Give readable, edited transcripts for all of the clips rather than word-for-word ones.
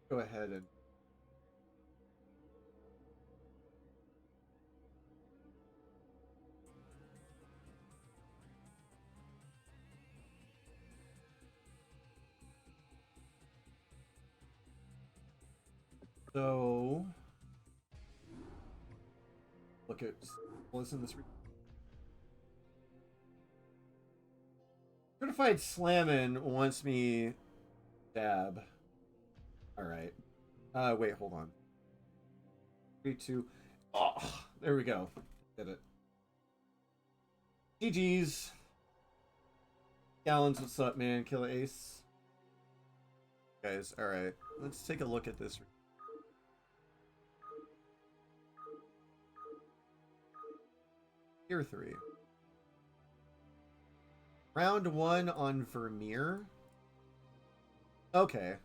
go ahead and so look at listen this. Certified Slammin' wants me dab. All right. Wait, hold on. 3, 2. Oh, there we go. Did it. GG's. Gallons, what's up, man? Killer Ace. Guys, all right. Let's take a look at this. Tier 3. Round 1 on Vermeer. Okay.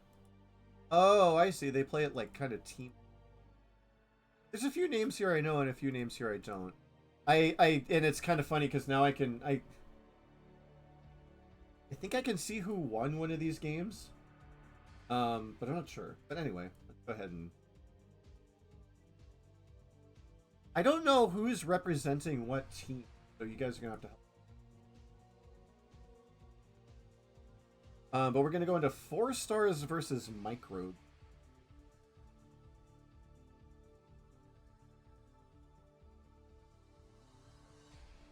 Oh, I see. They play it like kind of team. There's a few names here I know and a few names here I don't. And it's kind of funny because now I think I can see who won one of these games. But I'm not sure. But anyway, let's go ahead and I don't know who's representing what team, so you guys are gonna have to help. But we're gonna go into 4 stars versus micro.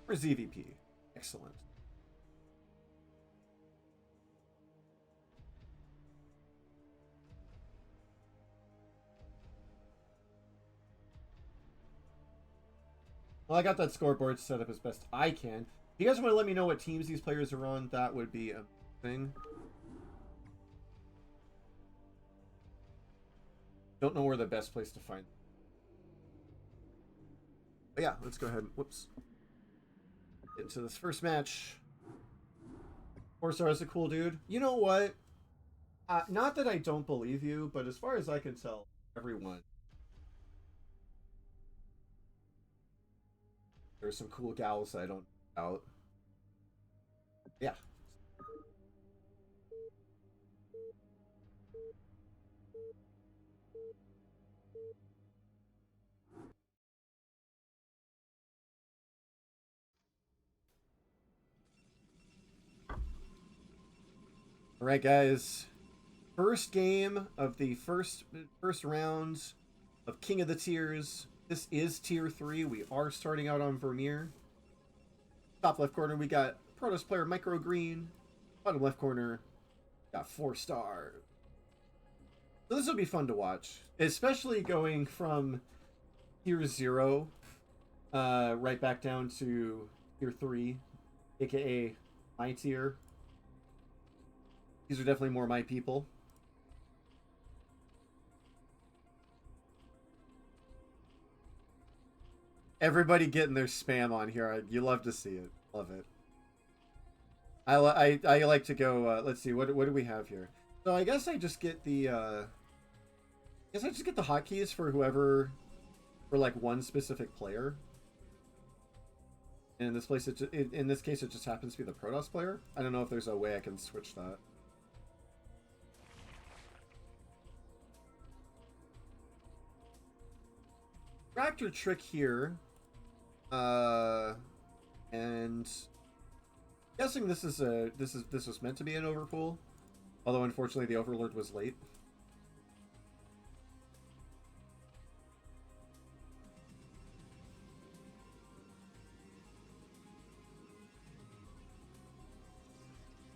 For ZVP. Excellent. Well, I got that scoreboard set up as best I can. If you guys want to let me know what teams these players are on, that would be amazing. Don't know where the best place to find. But yeah, let's go ahead. Whoops. Get into this first match. 4 stars, a cool dude. You know what? Not that I don't believe you, but as far as I can tell, everyone. There's some cool gals I don't know about. Yeah. All right, guys. First game of the first round of King of the Tiers. This is Tier 3. We are starting out on Vermeer. Top left corner, we got Protoss player MicroGreen. Bottom left corner, got 4 stars. So this will be fun to watch, especially going from Tier 0 right back down to Tier 3, aka my tier. These are definitely more my people. Everybody getting their spam on here. You love to see it. Love it. I like to go. Let's see. What do we have here? So I guess I just get the. I guess I just get the hotkeys for whoever, for like one specific player. And in this place, in this case, it just happens to be the Protoss player. I don't know if there's a way I can switch that. Tractor trick here. And guessing this was meant to be an overpool, although unfortunately the overlord was late.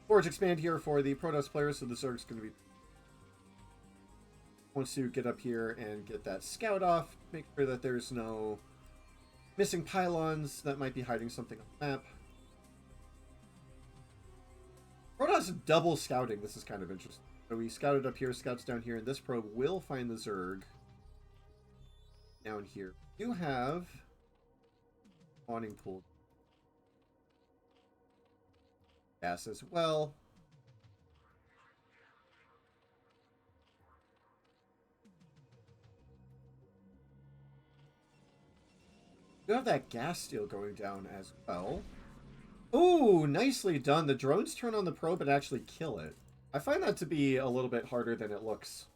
Forge expand here for the Protoss players, so the Zerg's going to be wants to get up here and get that scout off, make sure that there's no missing pylons that might be hiding something on the map. Protoss double scouting. This is kind of interesting. So we scouted up here, scouts down here, and this probe will find the Zerg down here. You have spawning pool gas as well. You have that gas steel going down as well. Ooh, nicely done. The drones turn on the probe and actually kill it. I find that to be a little bit harder than it looks.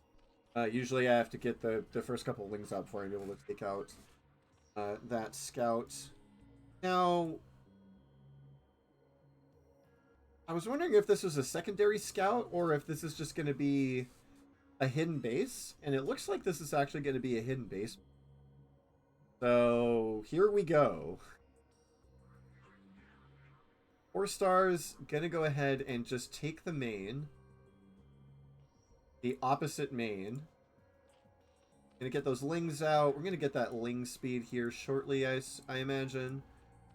Usually I have to get the first couple of lings out before I'm able to take out that scout. Now, I was wondering if this was a secondary scout or if this is just going to be a hidden base. And it looks like this is actually going to be a hidden base. So here we go. 4 stars, gonna go ahead and just take the main. The opposite main. Gonna get those lings out. We're gonna get that ling speed here shortly, I imagine.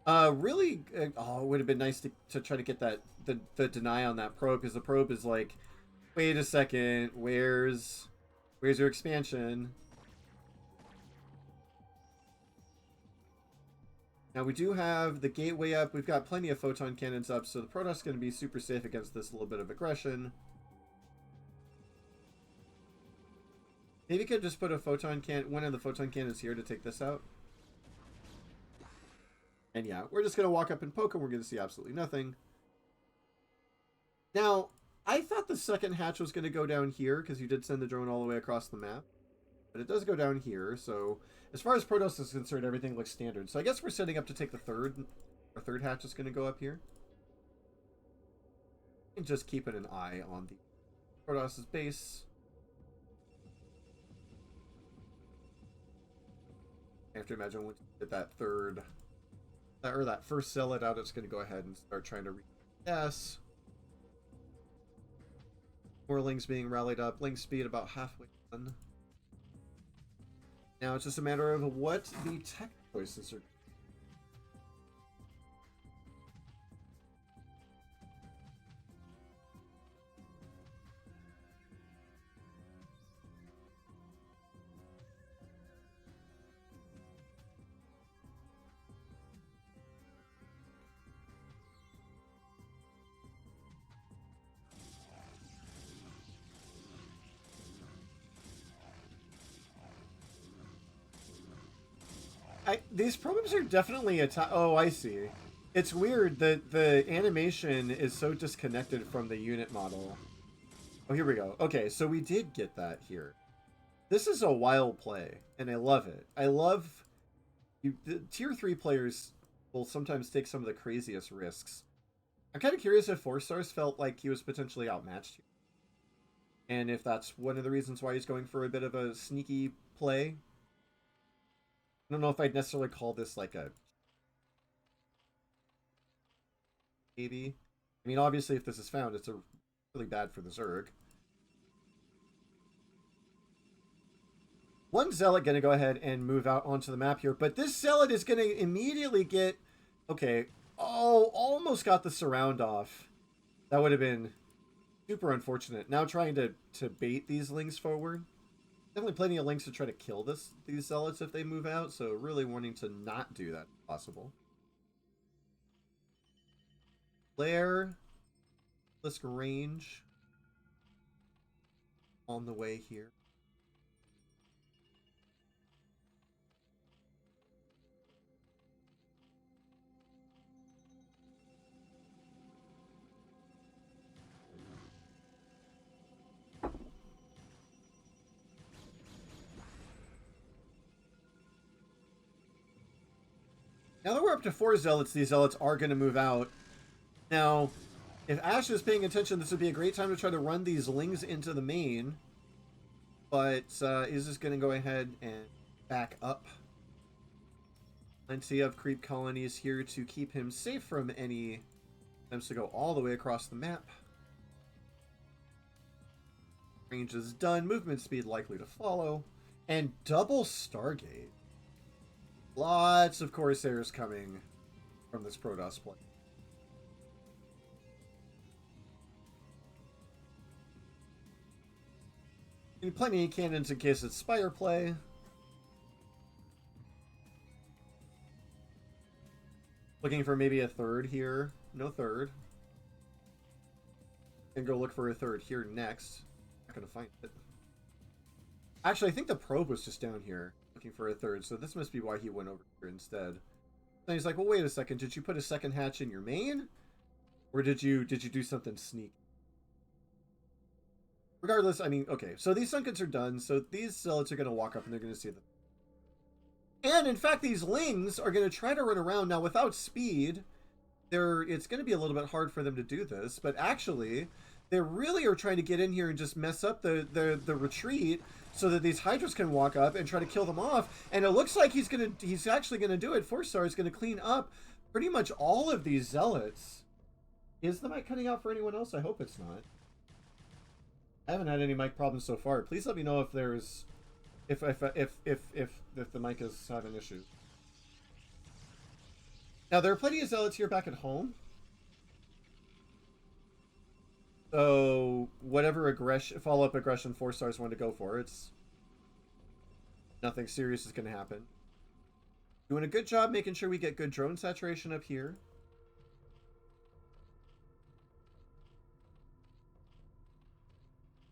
Really, oh, it would have been nice to try to get that the deny on that probe, because the probe is like, wait a second, where's your expansion? Now we do have the gateway up. We've got plenty of photon cannons up, so the Protoss is going to be super safe against this little bit of aggression. Maybe could just put a one of the photon cannons here to take this out. And yeah, we're just going to walk up and poke, and we're going to see absolutely nothing. Now, I thought the second hatch was going to go down here, because you did send the drone all the way across the map. But it does go down here, so as far as Protoss is concerned, everything looks standard. So I guess we're setting up to take the third. Our third hatch is going to go up here. And just keeping an eye on the Protoss's base. I have to imagine once you get that third, or that first zealot out, it's going to go ahead and start trying to reach gas. More lings being rallied up. Ling speed about halfway done. Now it's just a matter of what the tech choices are. These programs are definitely oh, I see. It's weird that the animation is so disconnected from the unit model. Oh, here we go. Okay, so we did get that here. This is a wild play, and I love it. I love the tier 3 players will sometimes take some of the craziest risks. I'm kind of curious if 4 stars felt like he was potentially outmatched here. And if that's one of the reasons why he's going for a bit of a sneaky play. I don't know if I'd necessarily call this like a... maybe. I mean, obviously, if this is found, it's really bad for the Zerg. One Zealot going to go ahead and move out onto the map here, but this Zealot is going to immediately get... okay. Oh, almost got the surround off. That would have been super unfortunate. Now trying to bait these lings forward. Definitely plenty of links to try to kill these zealots if they move out, so really wanting to not do that if possible. Flare, risk range on the way here. Now that we're up to 4 zealots, these zealots are going to move out. Now, if Ash is paying attention, this would be a great time to try to run these lings into the main. But is just going to go ahead and back up. Plenty of creep colonies here to keep him safe from any attempts to go all the way across the map. Range is done. Movement speed likely to follow. And double Stargate. Lots of Corsairs coming from this Protoss play. And plenty of cannons in case it's Spire play. Looking for maybe a third here. No third. And go look for a third here next. Not gonna find it. Actually, I think the probe was just down here looking for a third, so this must be why he went over here instead. Then he's like, well, wait a second, did you put a second hatch in your main? Or did you do something sneaky? regardless, I mean, okay, so these Sunkets are done, so these Zealots are going to walk up and they're going to see them. And in fact, these Lings are going to try to run around. Now, without speed, it's going to be a little bit hard for them to do this, but actually, they really are trying to get in here and just mess up the retreat so that these Hydras can walk up and try to kill them off. And it looks like he's actually going to do it. 4-star is going to clean up pretty much all of these Zealots. Is the mic cutting out for anyone else? I hope it's not. I haven't had any mic problems so far. Please let me know if there's if the mic is having issues. Now there are plenty of Zealots here back at home. So whatever follow-up aggression 4-stars want to go for, it's nothing serious is going to happen. Doing a good job making sure we get good drone saturation up here.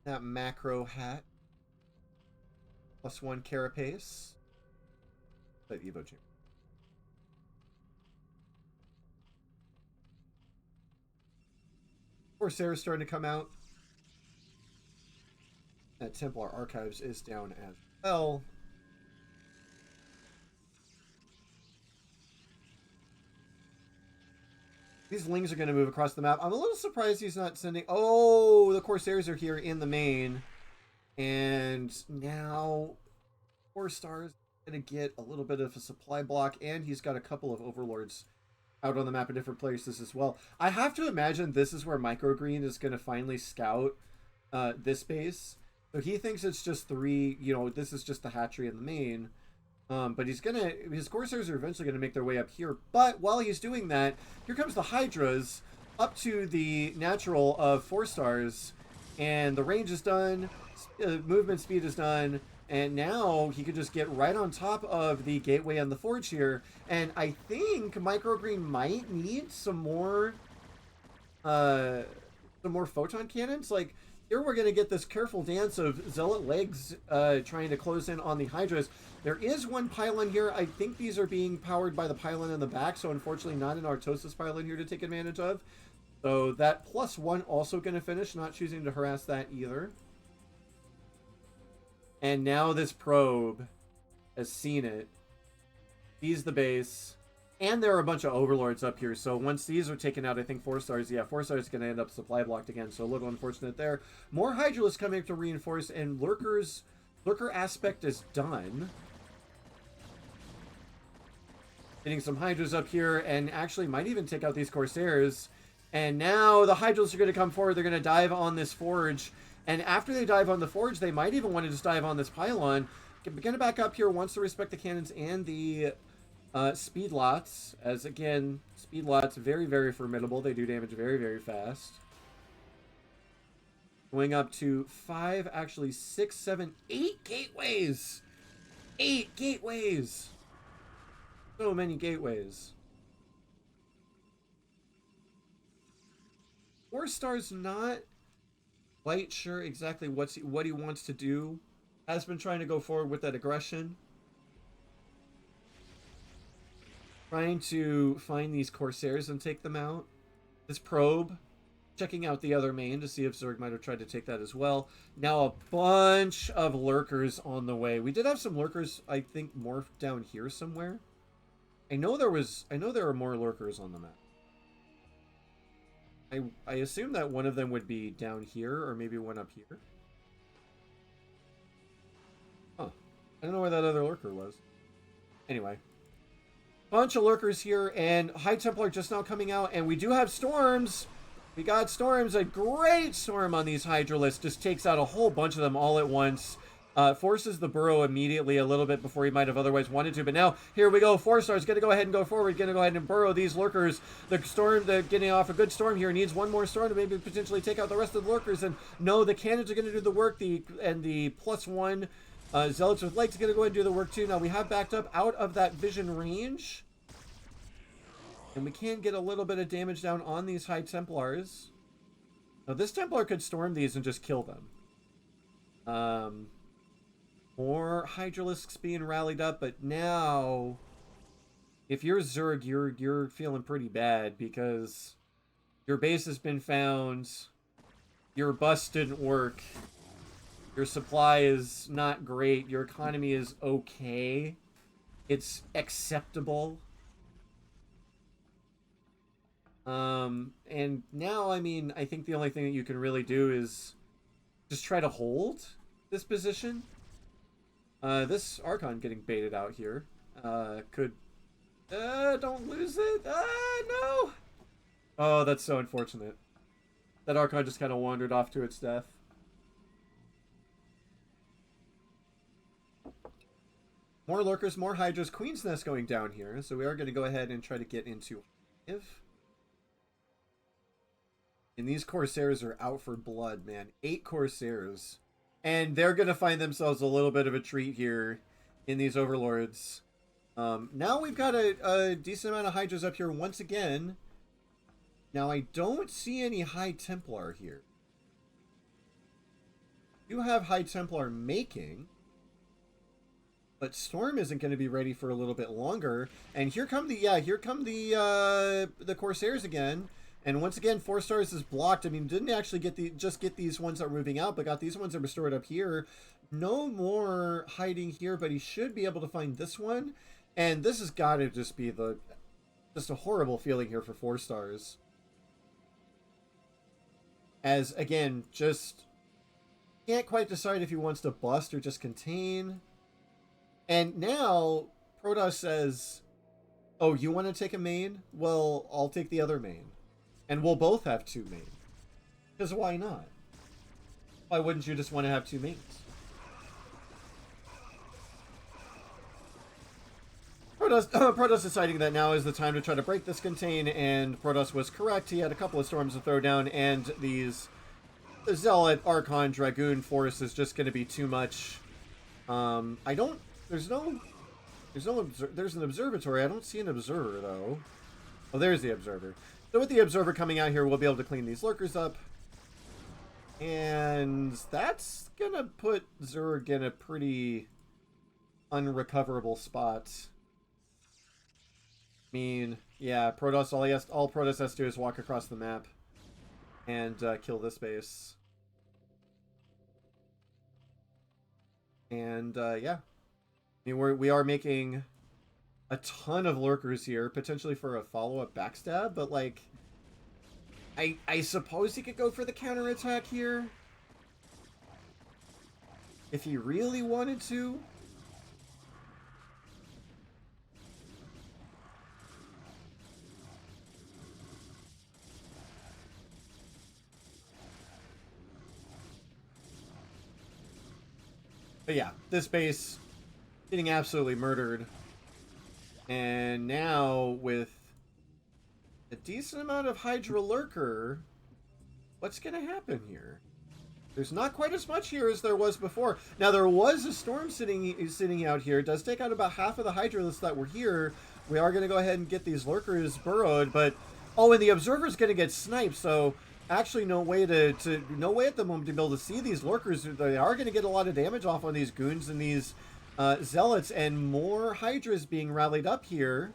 That macro hat. +1 carapace. That Evo Chamber. Corsair is starting to come out. That Templar Archives is down as well. These Lings are going to move across the map. I'm a little surprised he's not sending... Oh, the Corsairs are here in the main. And now 4-stars going to get a little bit of a supply block. And he's got a couple of Overlords out on the map in different places as well. I have to imagine this is where MicroGreen is going to finally scout this base. So he thinks it's just 3... You know, this is just the hatchery in the main. But his Corsairs are eventually going to make their way up here. But while he's doing that, here comes the Hydras up to the natural of 4-stars. And the range is done. Movement speed is done. And now he could just get right on top of the gateway and the forge here. And I think MicroGreen might need some more photon cannons. Like, here we're going to get this careful dance of Zealot legs trying to close in on the Hydras. There is one pylon here. I think these are being powered by the pylon in the back, so unfortunately not an Artosis pylon here to take advantage of. So that +1 also going to finish, not choosing to harass that either. And now this probe has seen it. Sees the base. And there are a bunch of Overlords up here, so once these are taken out, I think 4-stars, yeah, 4-stars is going to end up supply blocked again, so a little unfortunate there. More Hydralisks coming to reinforce, and Lurker aspect is done. Getting some Hydras up here, and actually might even take out these Corsairs. And now the Hydralisks are going to come forward, they're going to dive on this forge, and after they dive on the forge, they might even want to just dive on this pylon. Going to back up here, wants to respect the cannons and the... speed lots, as again, speed lots, very, very formidable. They do damage very, very fast. Going up to 5, actually 6, 7, 8 gateways! 8 gateways! So many gateways. 4-stars not quite sure exactly what he wants to do. Has been trying to go forward with that aggression. Trying to find these Corsairs and take them out. This probe. Checking out the other main to see if Zerg might have tried to take that as well. Now a bunch of Lurkers on the way. We did have some Lurkers, I think, morphed down here somewhere. I know there are more Lurkers on the map. I assume that one of them would be down here, or maybe one up here. Huh. I don't know where that other Lurker was. Anyway. Bunch of Lurkers here, and High Templar just now coming out, and we do have storms. We got storms, a great storm on these Hydralisks, just takes out a whole bunch of them all at once. Forces the burrow immediately a little bit before he might have otherwise wanted to, but now here we go. 4-stars gonna go ahead and go forward, gonna go ahead and burrow these Lurkers. The storm, they're getting off a good storm here, needs one more storm to maybe potentially take out the rest of the Lurkers, and no, the cannons are gonna do the work, and the +1 Zealots with legs are gonna go ahead and do the work too. Now we have backed up out of that vision range. And we can get a little bit of damage down on these High Templars. Now, this Templar could storm these and just kill them. More Hydralisks being rallied up, but now... If you're Zerg, you're feeling pretty bad because your base has been found, your bus didn't work, Your supply is not great. Your economy is okay. It's acceptable. And now, I mean, I think the only thing that you can really do is just try to hold this position. This Archon getting baited out here. Could... don't lose it! No! Oh, that's so unfortunate. That Archon just kind of wandered off to its death. More Lurkers, more Hydras. Queen's Nest going down here. So we are going to go ahead and try to get into Hive. And these Corsairs are out for blood, man. 8 Corsairs. And they're going to find themselves a little bit of a treat here in these Overlords. Now we've got a decent amount of Hydras up here once again. Now I don't see any High Templar here. You have High Templar making. But Storm isn't going to be ready for a little bit longer. And here come the Corsairs again. And once again, 4 stars is blocked. I mean, didn't actually get these ones that are moving out, but got these ones that were stored up here. No more hiding here, but he should be able to find this one. And this has got to just be just a horrible feeling here for 4 stars. As, again, just can't quite decide if he wants to bust or just contain. And now, Protoss says, oh, you want to take a main? Well, I'll take the other main. And we'll both have 2 mains. Because why not? Why wouldn't you just want to have 2 mains? Protoss deciding that now is the time to try to break this contain, and Protoss was correct. He had a couple of storms to throw down, and the Zealot Archon Dragoon force is just going to be too much. There's an observatory. I don't see an observer, though. Oh, there's the observer. So with the observer coming out here, we'll be able to clean these lurkers up. And that's going to put Zerg in a pretty unrecoverable spot. I mean, yeah, Protoss, all Protoss has to do is walk across the map and kill this base. And, yeah. I mean, we are making a ton of lurkers here, potentially for a follow-up backstab, but, like, I suppose he could go for the counterattack here. If he really wanted to. But yeah, this base getting absolutely murdered. And now with a decent amount of Hydra Lurker, what's going to happen here? There's not quite as much here as there was before. Now, there was a Storm sitting out here. It does take out about half of the Hydralisks that were here. We are going to go ahead and get these Lurkers burrowed, but... Oh, and the Observer's going to get sniped, so... Actually, no way at the moment to be able to see these Lurkers. They are going to get a lot of damage off on these Goons and these Zealots, and more Hydras being rallied up here.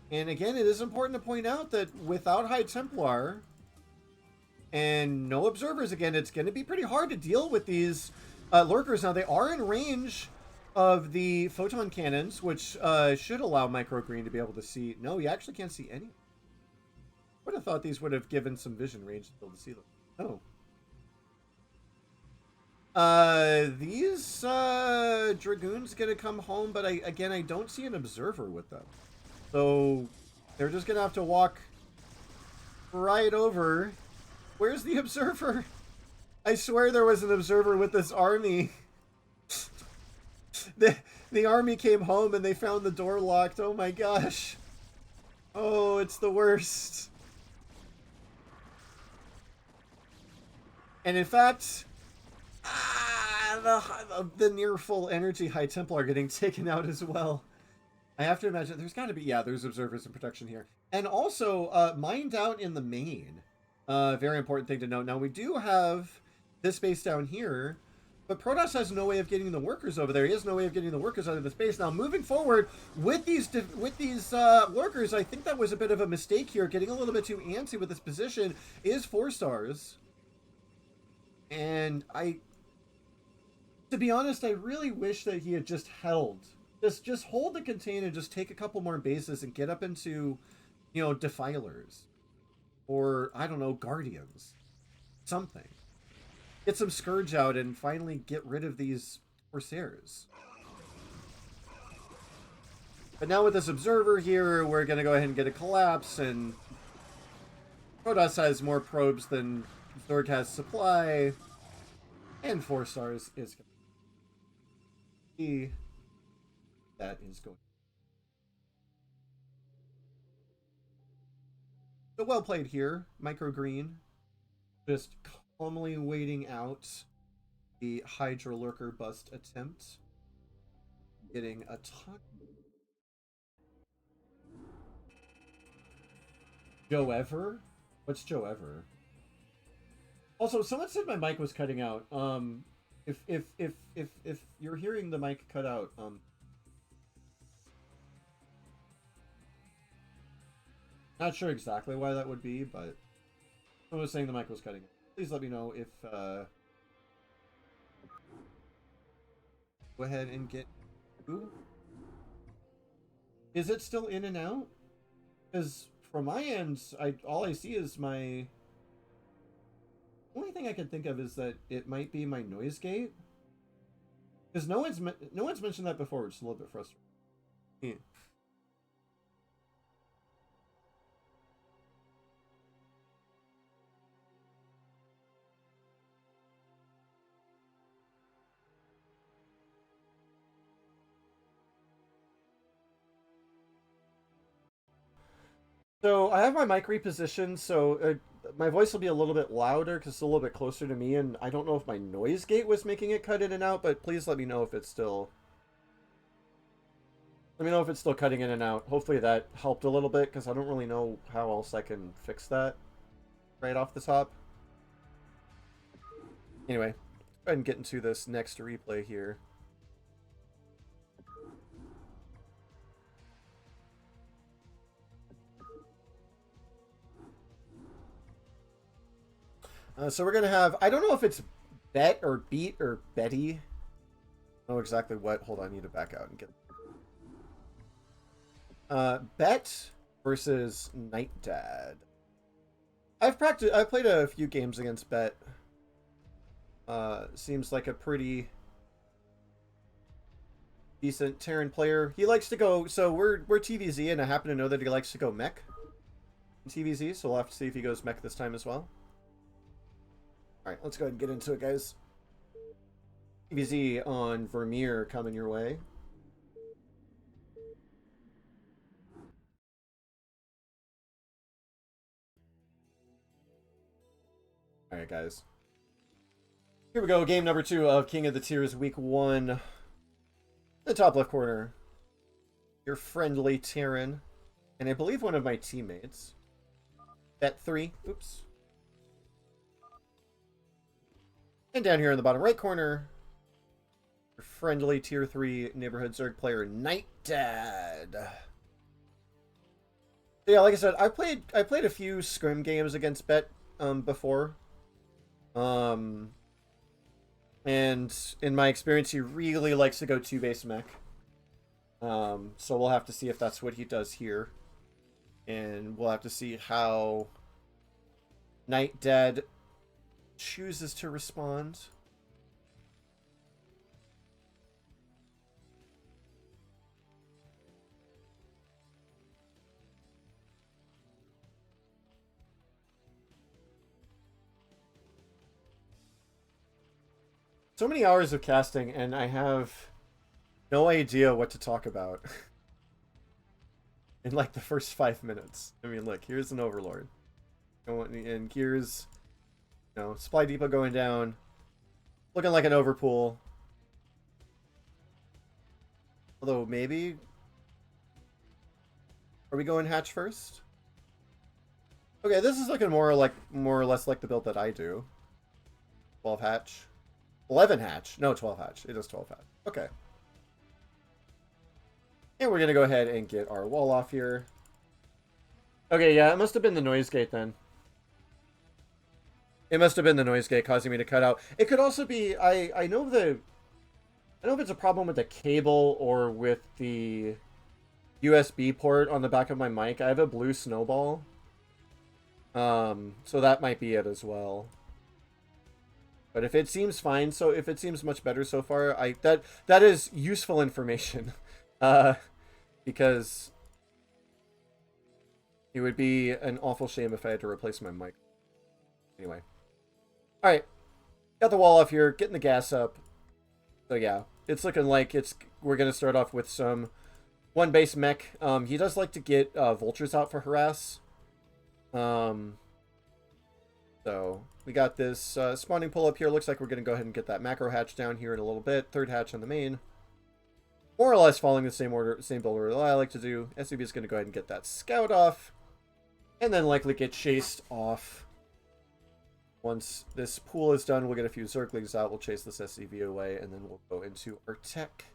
And again, it is important to point out that without High Templar and no Observers, again, it's going to be pretty hard to deal with these Lurkers. Now, they are in range of the Photon Cannons, which should allow MicroGreen to be able to see... No, you actually can't see any. Would have thought these would have given some vision range to be able to see them. Oh. These Dragoons gonna come home, but I don't see an observer with them. So they're just gonna have to walk right over. Where's the observer? I swear there was an observer with this army. The army came home and they found the door locked. Oh my gosh. Oh, it's the worst. And in fact, the near full energy High Templar are getting taken out as well. I have to imagine there's got to be, yeah, there's observers in protection here. And also, mined out in the main. Very important thing to note. Now, we do have this base down here, but Protoss has no way of getting the workers over there. He has no way of getting the workers out of this base. Now, moving forward with these lurkers, I think that was a bit of a mistake here. Getting a little bit too antsy with this position is 4 stars. And to be honest, I really wish that he had just held. Just hold the contain and just take a couple more bases and get up into, defilers. Or, I don't know, guardians. Something. Get some Scourge out and finally get rid of these Corsairs. But now with this Observer here, we're going to go ahead and get a collapse, and Protoss has more probes than Zorg has supply, and 4 stars is going to be... That is going. So well played here, MicroGreen. Just calmly waiting out the Hydra Lurker bust attempt. Getting a ton. Joe Ever? What's Joe Ever? Also, someone said my mic was cutting out. If you're hearing the mic cut out, not sure exactly why that would be, but someone was saying the mic was cutting out. Please let me know if go ahead and get. Ooh. Is it still in and out? Because from my end, all I see is my. Only thing I can think of is that it might be my noise gate. Because no one's mentioned that before, which is a little bit frustrating. Yeah. So I have my mic repositioned, so my voice will be a little bit louder because it's a little bit closer to me, and I don't know if my noise gate was making it cut in and out, but please let me know if it's still... Let me know if it's still cutting in and out. Hopefully that helped a little bit, because I don't really know how else I can fix that right off the top. Anyway, let's go ahead and get into this next replay here. So we're going to have, I don't know if it's bet or beat or betty. I don't know exactly what. Hold on, I need to back out and get... Bet versus Nightdad. I've played a few games against Bet. Seems like a pretty decent Terran player. He likes to go, so we're TVZ, and I happen to know that he likes to go mech in TVZ, so we'll have to see if he goes mech this time as well. Alright, let's go ahead and get into it, guys. TVZ on Vermeer coming your way. Alright, guys. Here we go, game number 2 of King of the Tiers Week 1. In the top left corner, your friendly Terran, and I believe one of my teammates. Bet 3. Oops. And down here in the bottom right corner, your friendly Tier 3 Neighborhood Zerg player, Nightdad. Yeah, like I said, I played a few scrim games against Bet before. And in my experience, he really likes to go 2-base mech. So we'll have to see if that's what he does here. And we'll have to see how Nightdad chooses to respond. So many hours of casting, and I have no idea what to talk about in like the first 5 minutes. I mean, look, here's an Overlord, and here's, Supply Depot going down, looking like an overpool. Although maybe, are we going hatch first? Okay, this is looking more or less like the build that I do. 12 hatch. 11 hatch. No, 12 hatch. It is 12 hatch. Okay. And we're going to go ahead and get our wall off here. Okay, yeah, it must have been the noise gate then. It must have been the noise gate causing me to cut out. It could also be I know I don't know if it's a problem with the cable or with the USB port on the back of my mic. I have a blue snowball. So that might be it as well. But if it seems fine, so if it seems much better so far, that is useful information. Because it would be an awful shame if I had to replace my mic. Anyway. Alright. Got the wall off here, getting the gas up. So yeah, it's looking like we're gonna start off with some one base mech. He does like to get vultures out for harass. So we got this spawning pull up here. Looks like we're gonna go ahead and get that macro hatch down here in a little bit. Third hatch on the main. More or less following the same build order that I like to do. SCV is gonna go ahead and get that scout off, and then likely get chased off. Once this pool is done, we'll get a few Zerglings out. We'll chase this SCV away, and then we'll go into our tech.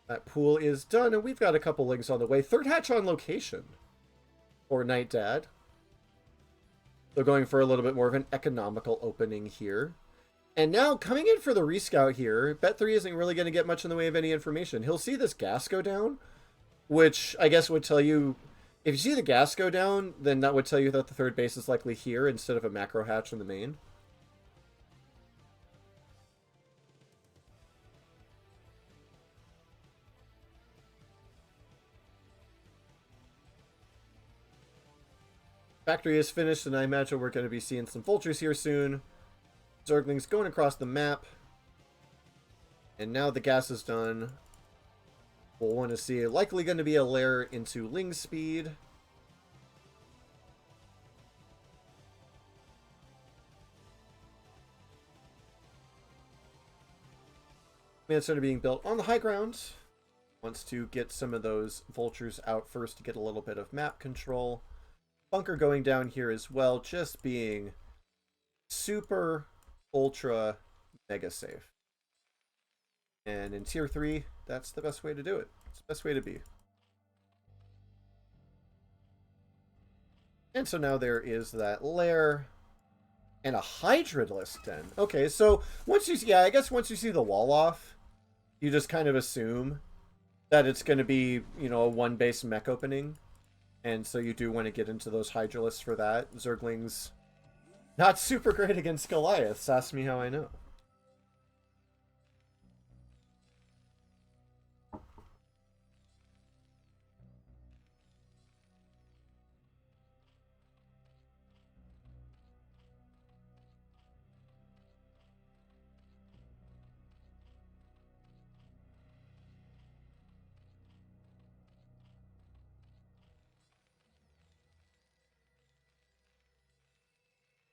That pool is done, and we've got a couple links on the way. Third hatch on location for nightdad. So going for a little bit more of an economical opening here. And now coming in for the rescout here, Bet3 isn't really going to get much in the way of any information. He'll see this gas go down, which I guess would tell you, if you see the gas go down, then that would tell you that the third base is likely here instead of a macro hatch in the main. Factory is finished, and I imagine we're going to be seeing some vultures here soon. Zerglings going across the map. And now the gas is done. We'll want to see likely going to be a lair into Ling speed. Command center being built on the high ground. Wants to get some of those vultures out first to get a little bit of map control. Bunker going down here as well, just being super ultra mega safe. And in tier 3, that's the best way to do it. It's the best way to be. And so now there is that lair and a Hydralisk den. Okay, so once you see, yeah, I guess once you see the wall off, you just kind of assume that it's going to be, you know, a one base mech opening. And so you do want to get into those Hydralisks for that. Zerglings, not super great against Goliaths. Ask me how I know.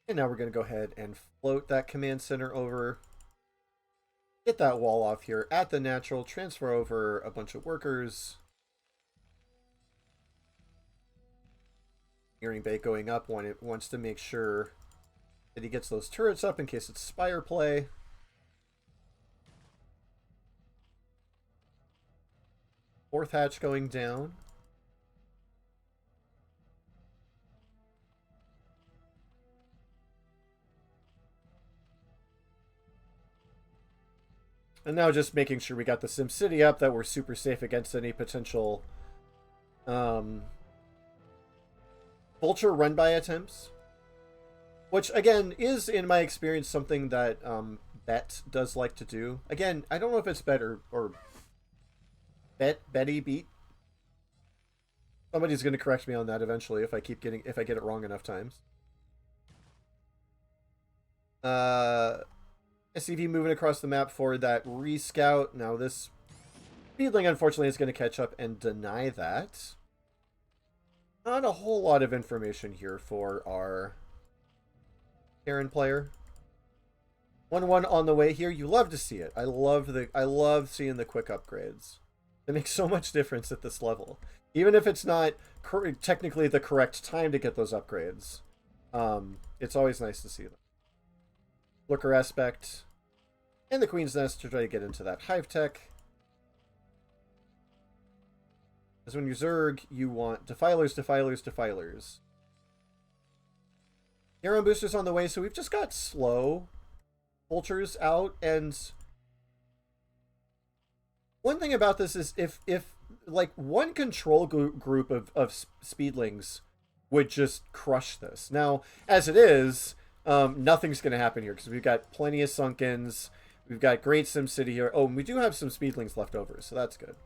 And now we're going to go ahead and float that command center over. Get that wall off here at the natural. Transfer over a bunch of workers. Gearing bay going up when it wants to make sure that he gets those turrets up in case it's spire play. Fourth hatch going down. And now just making sure we got the SimCity up, that we're super safe against any potential vulture run-by attempts. Which, again, is, in my experience, something that Bet does like to do. Again, I don't know if it's better or Betty beat. Somebody's going to correct me on that eventually if I get it wrong enough times. SCV moving across the map for that rescout. Now this Speedling, unfortunately, is going to catch up and deny that. Not a whole lot of information here for our Terran player. 1-1 on the way here. You love to see it. I love seeing the quick upgrades. It makes so much difference at this level. Even if it's not technically the correct time to get those upgrades. It's always nice to see them. Lurker aspect. And the Queen's Nest to try to get into that hive tech. Because when you Zerg, you want defilers, defilers, defilers. Aeron boosters on the way, so we've just got slow vultures out, and one thing about this is if like one control group of speedlings would just crush this. Now, as it is, nothing's going to happen here because we've got plenty of Sunkens. We've got great SimCity here. Oh, and we do have some speedlings left over, so that's good.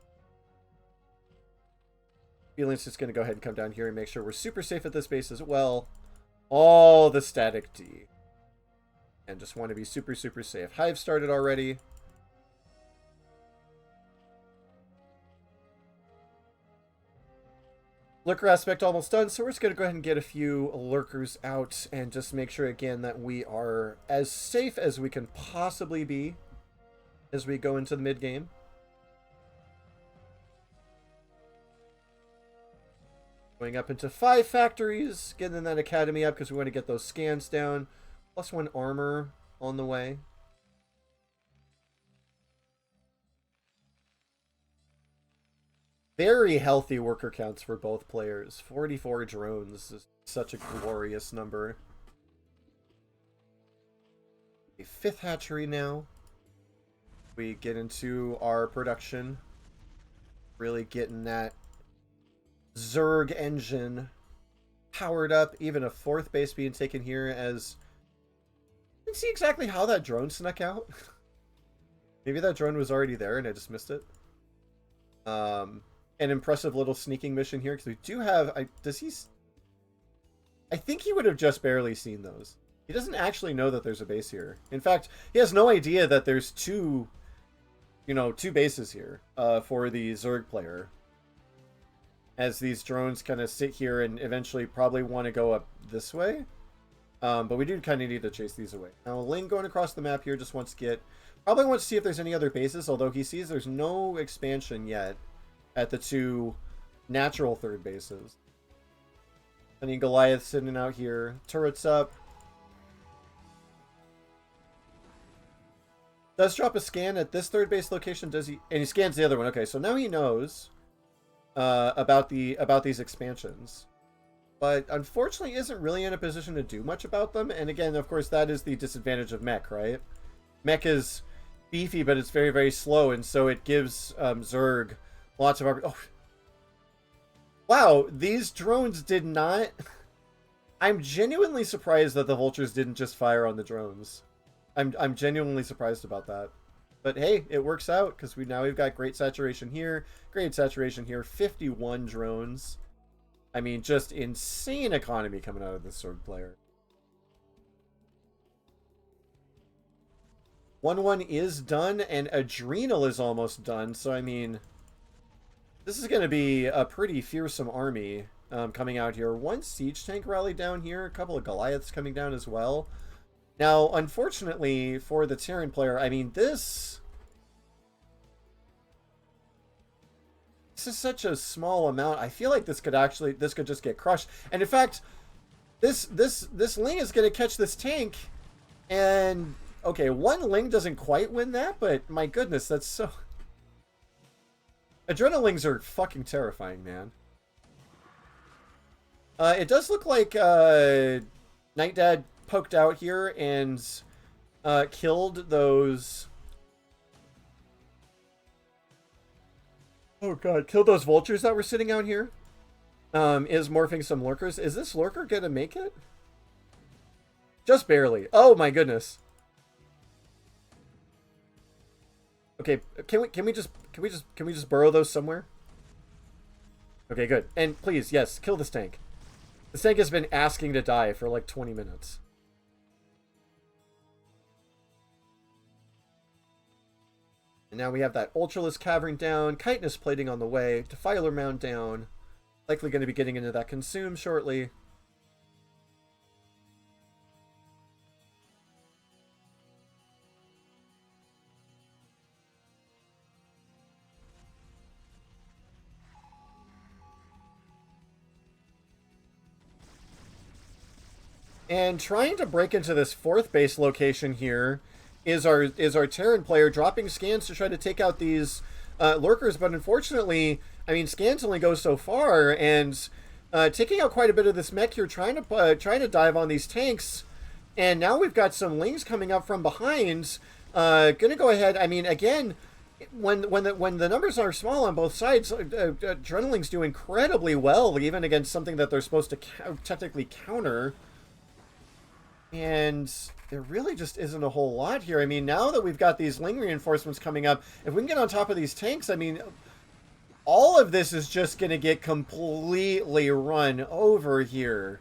Speedlings just going to go ahead and come down here and make sure we're super safe at this base as well. All the static D. And just want to be super, super safe. Hive started already. Lurker aspect almost done, so we're just going to go ahead and get a few lurkers out and just make sure again that we are as safe as we can possibly be as we go into the mid game. Going up into 5 factories, getting that academy up because we want to get those scans down. +1 armor on the way. Very healthy worker counts for both players. 44 drones is such a glorious number. A 5th hatchery now. We get into our production. Really getting that Zerg engine powered up. Even a 4th base being taken here as... I didn't see exactly how that drone snuck out. Maybe that drone was already there and I just missed it. An impressive little sneaking mission here because we do have... I think he would have just barely seen those. He doesn't actually know that there's a base here. In fact, he has no idea that there's two bases here for the Zerg player. As these drones kind of sit here and eventually probably want to go up this way. But we do kind of need to chase these away. Now, Ling going across the map here just wants to get... Probably wants to see if there's any other bases, although he sees there's no expansion yet at the 2 natural 3rd bases. I mean, Goliath sitting out here. Turrets up. Does drop a scan at this 3rd base location, does he? And he scans the other one. Okay, so now he knows about these expansions. But unfortunately isn't really in a position to do much about them. And again, of course, that is the disadvantage of mech, right? Mech is beefy, but it's very, very slow, and so it gives Zerg lots of... Oh. Wow, these drones did not... I'm genuinely surprised that the vultures didn't just fire on the drones. I'm genuinely surprised about that. But hey, it works out, because we've got great saturation here, 51 drones. I mean, just insane economy coming out of this Zerg player. 1-1 is done, and Adrenal is almost done, so I mean... This is going to be a pretty fearsome army coming out here. 1 siege tank rally down here, a couple of Goliaths coming down as well. Now, unfortunately for the Terran player, I mean, this is such a small amount. I feel like this could just get crushed. And in fact, this Ling is going to catch this tank, and okay, 1 Ling doesn't quite win that, but my goodness, that's so... Adrenalings are fucking terrifying, man. It does look like Nightdad poked out here and killed those... Oh god, killed those vultures that were sitting out here. Is morphing some lurkers. Is this lurker gonna make it? Just barely. Oh my goodness. Okay, can we just burrow those somewhere? Okay, good. And please, yes, kill this tank. This tank has been asking to die for like 20 minutes. And now we have that Ultralisk Cavern down, Chitinous Plating on the way, Defiler Mound down. Likely going to be getting into that Consume shortly. And trying to break into this fourth base location here is our Terran player dropping scans to try to take out these lurkers, but unfortunately, I mean, scans only go so far, and taking out quite a bit of this mech here, trying to dive on these tanks, and now we've got some lings coming up from behind. Gonna go ahead. I mean, again, when the numbers are small on both sides, Adrenalings do incredibly well, even against something that they're supposed to technically counter. And there really just isn't a whole lot here. I mean, now that we've got these Ling reinforcements coming up, if we can get on top of these tanks, I mean, all of this is just going to get completely run over here.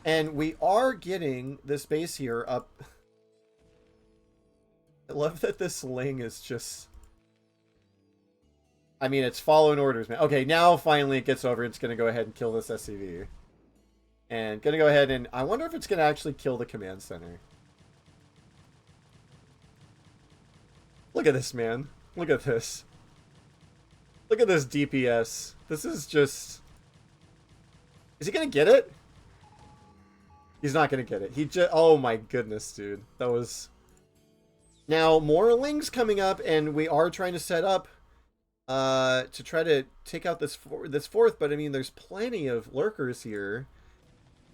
And we are getting this base here up. I love that this Ling is just... I mean, it's following orders, man. Okay, now finally it gets over. It's going to go ahead and kill this SCV. And gonna go ahead and... I wonder if it's gonna actually kill the command center. Look at this, man. Look at this. Look at this DPS. This is just... Is he gonna get it? He's not gonna get it. He just... Oh my goodness, dude. That was... Now, more Lings coming up, and we are trying to set up to try to take out this fourth, but I mean, there's plenty of lurkers here.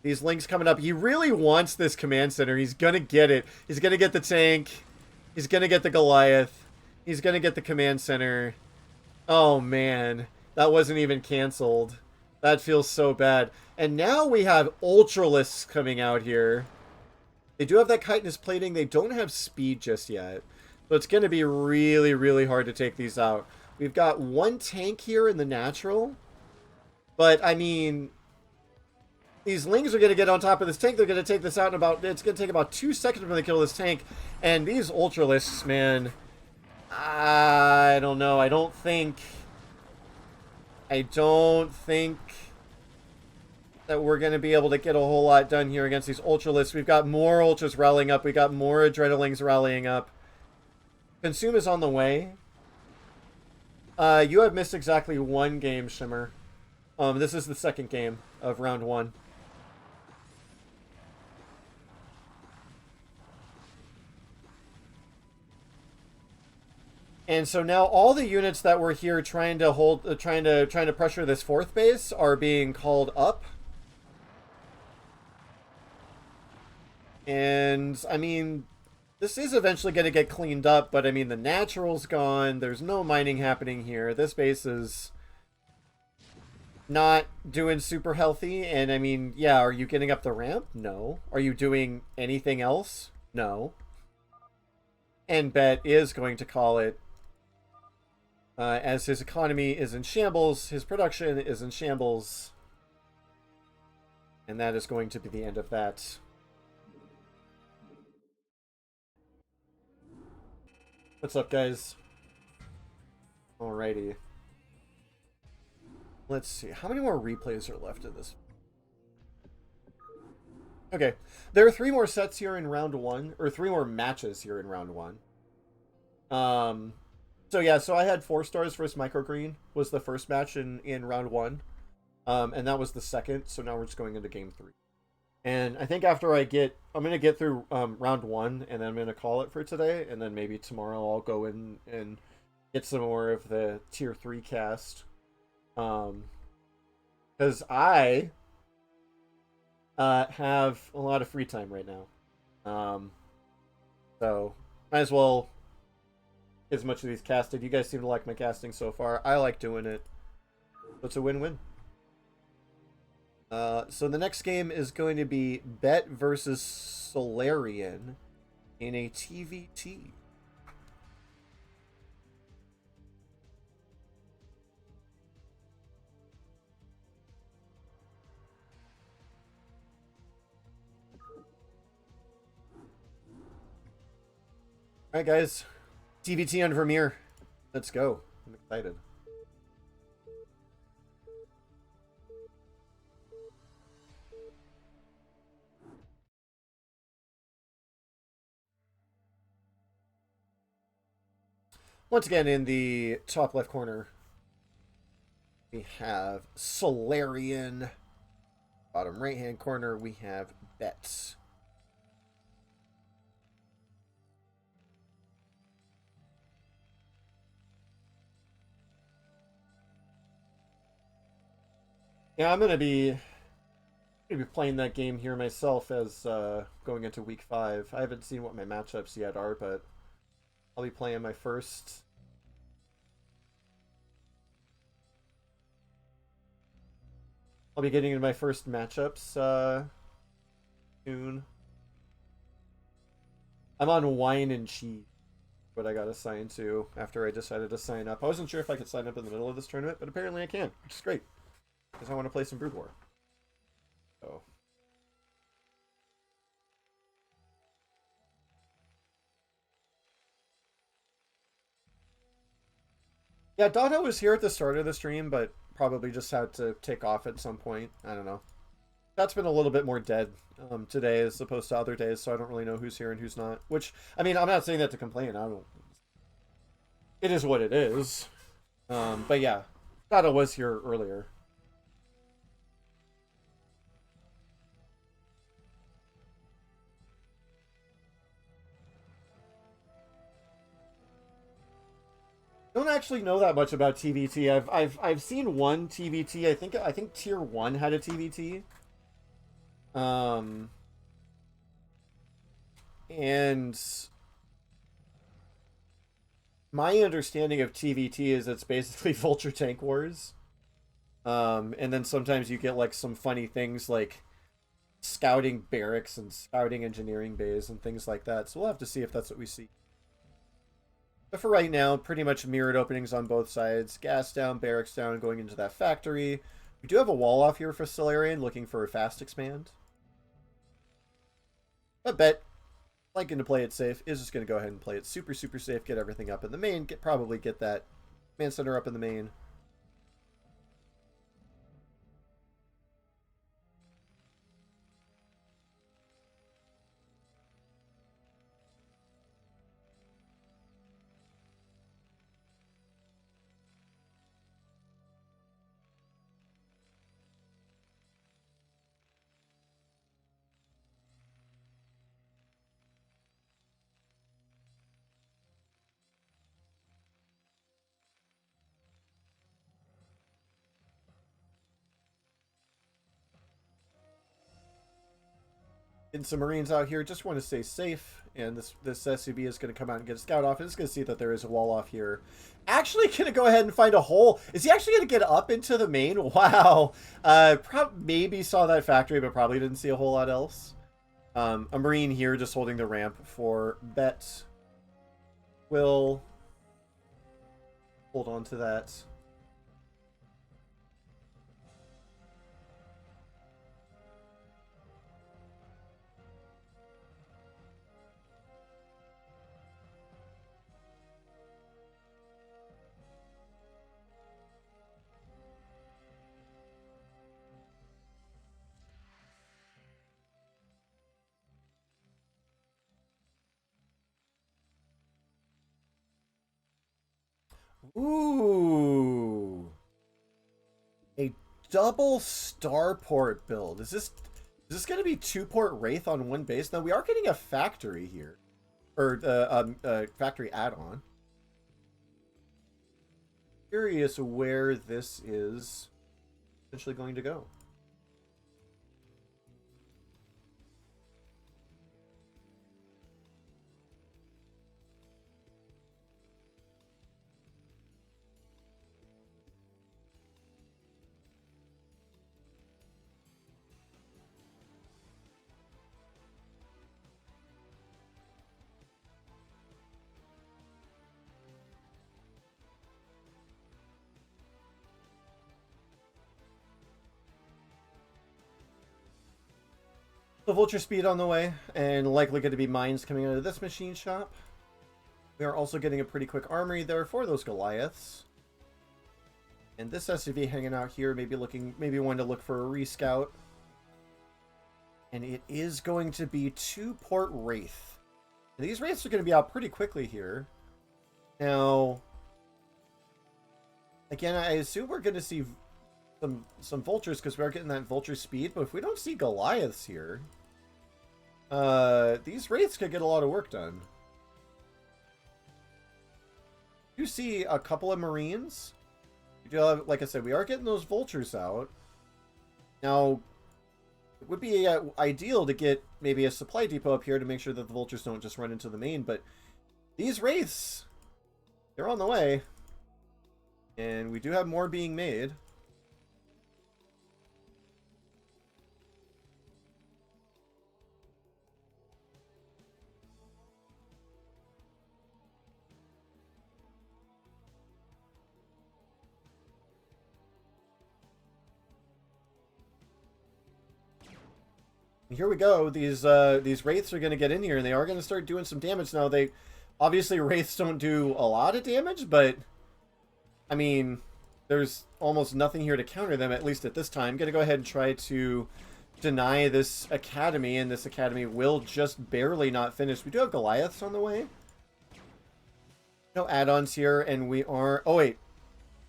These Lings coming up. He really wants this command center. He's going to get it. He's going to get the tank. He's going to get the Goliath. He's going to get the command center. Oh, man. That wasn't even canceled. That feels so bad. And now we have Ultralisks coming out here. They do have that chitinous plating. They don't have speed just yet. So it's going to be really, really hard to take these out. We've got one tank here in the natural. But, I mean... These Lings are going to get on top of this tank. They're going to take this out in about... It's going to take about 2 seconds when they kill this tank. And these Ultralisks, man... I don't know. I don't think that we're going to be able to get a whole lot done here against these Ultralisks. We've got more Ultras rallying up. We've got more Adrenalings rallying up. Consume is on the way. You have missed exactly one game, Shimmer. This is the second game of round 1. And so now all the units that were here trying to pressure this fourth base are being called up. And I mean, this is eventually going to get cleaned up, but I mean, the natural's gone. There's no mining happening here. This base is not doing super healthy. And I mean, yeah, are you getting up the ramp? No. Are you doing anything else? No. And Bet is going to call it. As his economy is in shambles, his production is in shambles. And that is going to be the end of that. What's up, guys? Alrighty. Let's see. How many more replays are left in this? Okay. There are 3 more sets here in round 1. Or 3 more matches here in round 1. So yeah, so I had 4 stars versus MicroGreen was the first match in round 1. And that was the second, so now we're just going into game 3. And I think after I'm going to get through round 1, and then I'm going to call it for today, and then maybe tomorrow I'll go in and get some more of the tier 3 cast. Because I have a lot of free time right now. So might as well as much of these casted. You guys seem to like my casting so far. I like doing it. So it's a win-win. So the next game is going to be Bet versus Solaerran in a TVT. Alright, guys. TVT on Vermeer. Let's go. I'm excited. Once again, in the top left corner, we have Solaerran Bottom right-hand corner, we have bets. Yeah, I'm gonna be playing that game here myself as going into week 5. I haven't seen what my matchups yet are, but I'll be playing my first. I'll be getting into my first matchups soon. I'm on wine and cheese, what I got assigned to after I decided to sign up. I wasn't sure if I could sign up in the middle of this tournament, but apparently I can, which is great because I want to play some Brood War. So. Yeah, Dono was here at the start of the stream, but probably just had to take off at some point. I don't know. That's been a little bit more dead today as opposed to other days, so I don't really know who's here and who's not. Which, I mean, I'm not saying that to complain. I don't. It is what it is. But yeah, Dono was here earlier. Don't actually know that much about TVT. I've seen one TVT. I think tier 1 had a TVT. And my understanding of TVT is it's basically Vulture Tank Wars. And then sometimes you get like some funny things like scouting barracks and scouting engineering bays and things like that. So we'll have to see if that's what we see. But for right now, pretty much mirrored openings on both sides. Gas down, barracks down, going into that factory. We do have a wall off here for Solaerran, looking for a fast expand. But bet, liking to play it safe, is just going to go ahead and play it super, super safe, get everything up in the main, probably get that man center up in the main. Getting some Marines out here, just want to stay safe, and this SUV is going to come out and get a scout off, and it's going to see that there is a wall off here. Actually going to go ahead and find a hole. Is he actually going to get up into the main? Wow. Maybe saw that factory, but probably didn't see a whole lot else. A Marine here just holding the ramp for bet. Will hold on to that. Ooh. A double starport build. Is this going to be 2-port Wraith on one base? Now, we are getting a factory here. Or factory add-on. Curious where this is essentially going to go. The Vulture Speed on the way, and likely going to be mines coming out of this machine shop. We are also getting a pretty quick armory there for those Goliaths. And this SUV hanging out here, maybe one to look for a rescout. And it is going to be 2-port Wraith. And these Wraiths are going to be out pretty quickly here. Now, again, I assume we're going to see some vultures because we are getting that vulture speed. But if we don't see Goliaths here, these wraiths could get a lot of work done. You see a couple of marines. You do have, like I said, we are getting those vultures out. Now, it would be ideal to get maybe a supply depot up here to make sure that the vultures don't just run into the main. But these wraiths, they're on the way. And we do have more being made. Here we go. These wraiths are going to get in here, and they are going to start doing some damage. Now, they obviously wraiths don't do a lot of damage, but I mean, there's almost nothing here to counter them, at least at this time. Going to go ahead and try to deny this academy, and this academy will just barely not finish. We do have Goliaths on the way. No add-ons here, and we are. Oh wait,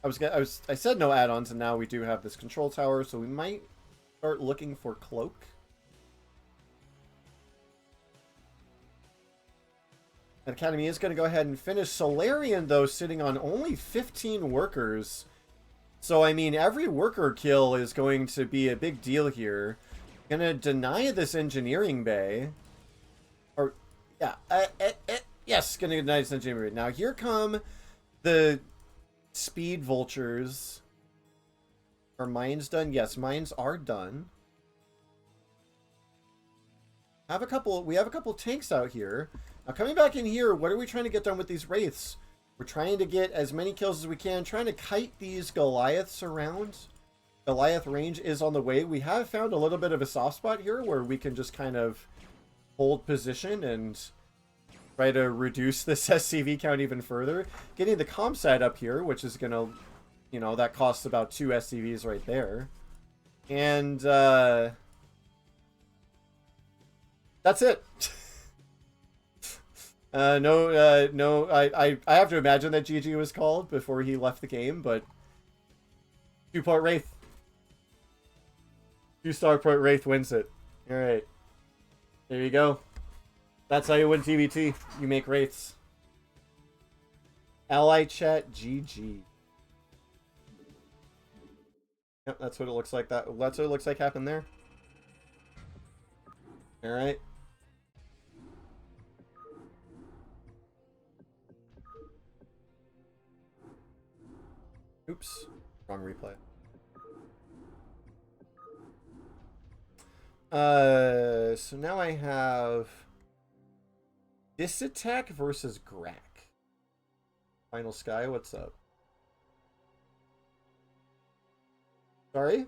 I said no add-ons, and now we do have this control tower, so we might start looking for cloak. Academy is going to go ahead and finish. Solaerran, though, sitting on only 15 workers. So, I mean, every worker kill is going to be a big deal here. Going to deny this engineering bay. Or, yeah, yes, going to deny this engineering bay. Now, here come the speed vultures. Are mines done? Yes, mines are done. We have a couple tanks out here. Now, coming back in here, what are we trying to get done with these wraiths? We're trying to get as many kills as we can, trying to kite these Goliaths around. Goliath range is on the way. We have found a little bit of a soft spot here where we can just kind of hold position and try to reduce this SCV count even further. Getting the ComSat up here, which is going to, you know, that costs about 2 SCVs right there. And, that's it. No, I have to imagine that GG was called before he left the game, but 2-part Wraith. 2-star-part Wraith wins it. Alright. There you go. That's how you win TBT. You make Wraiths. Ally chat GG. Yep, that's what it looks like. That's what it looks like happened there. Alright. Oops. Wrong replay. So now I have Disitak versus Grack. Finalsky, what's up? Sorry?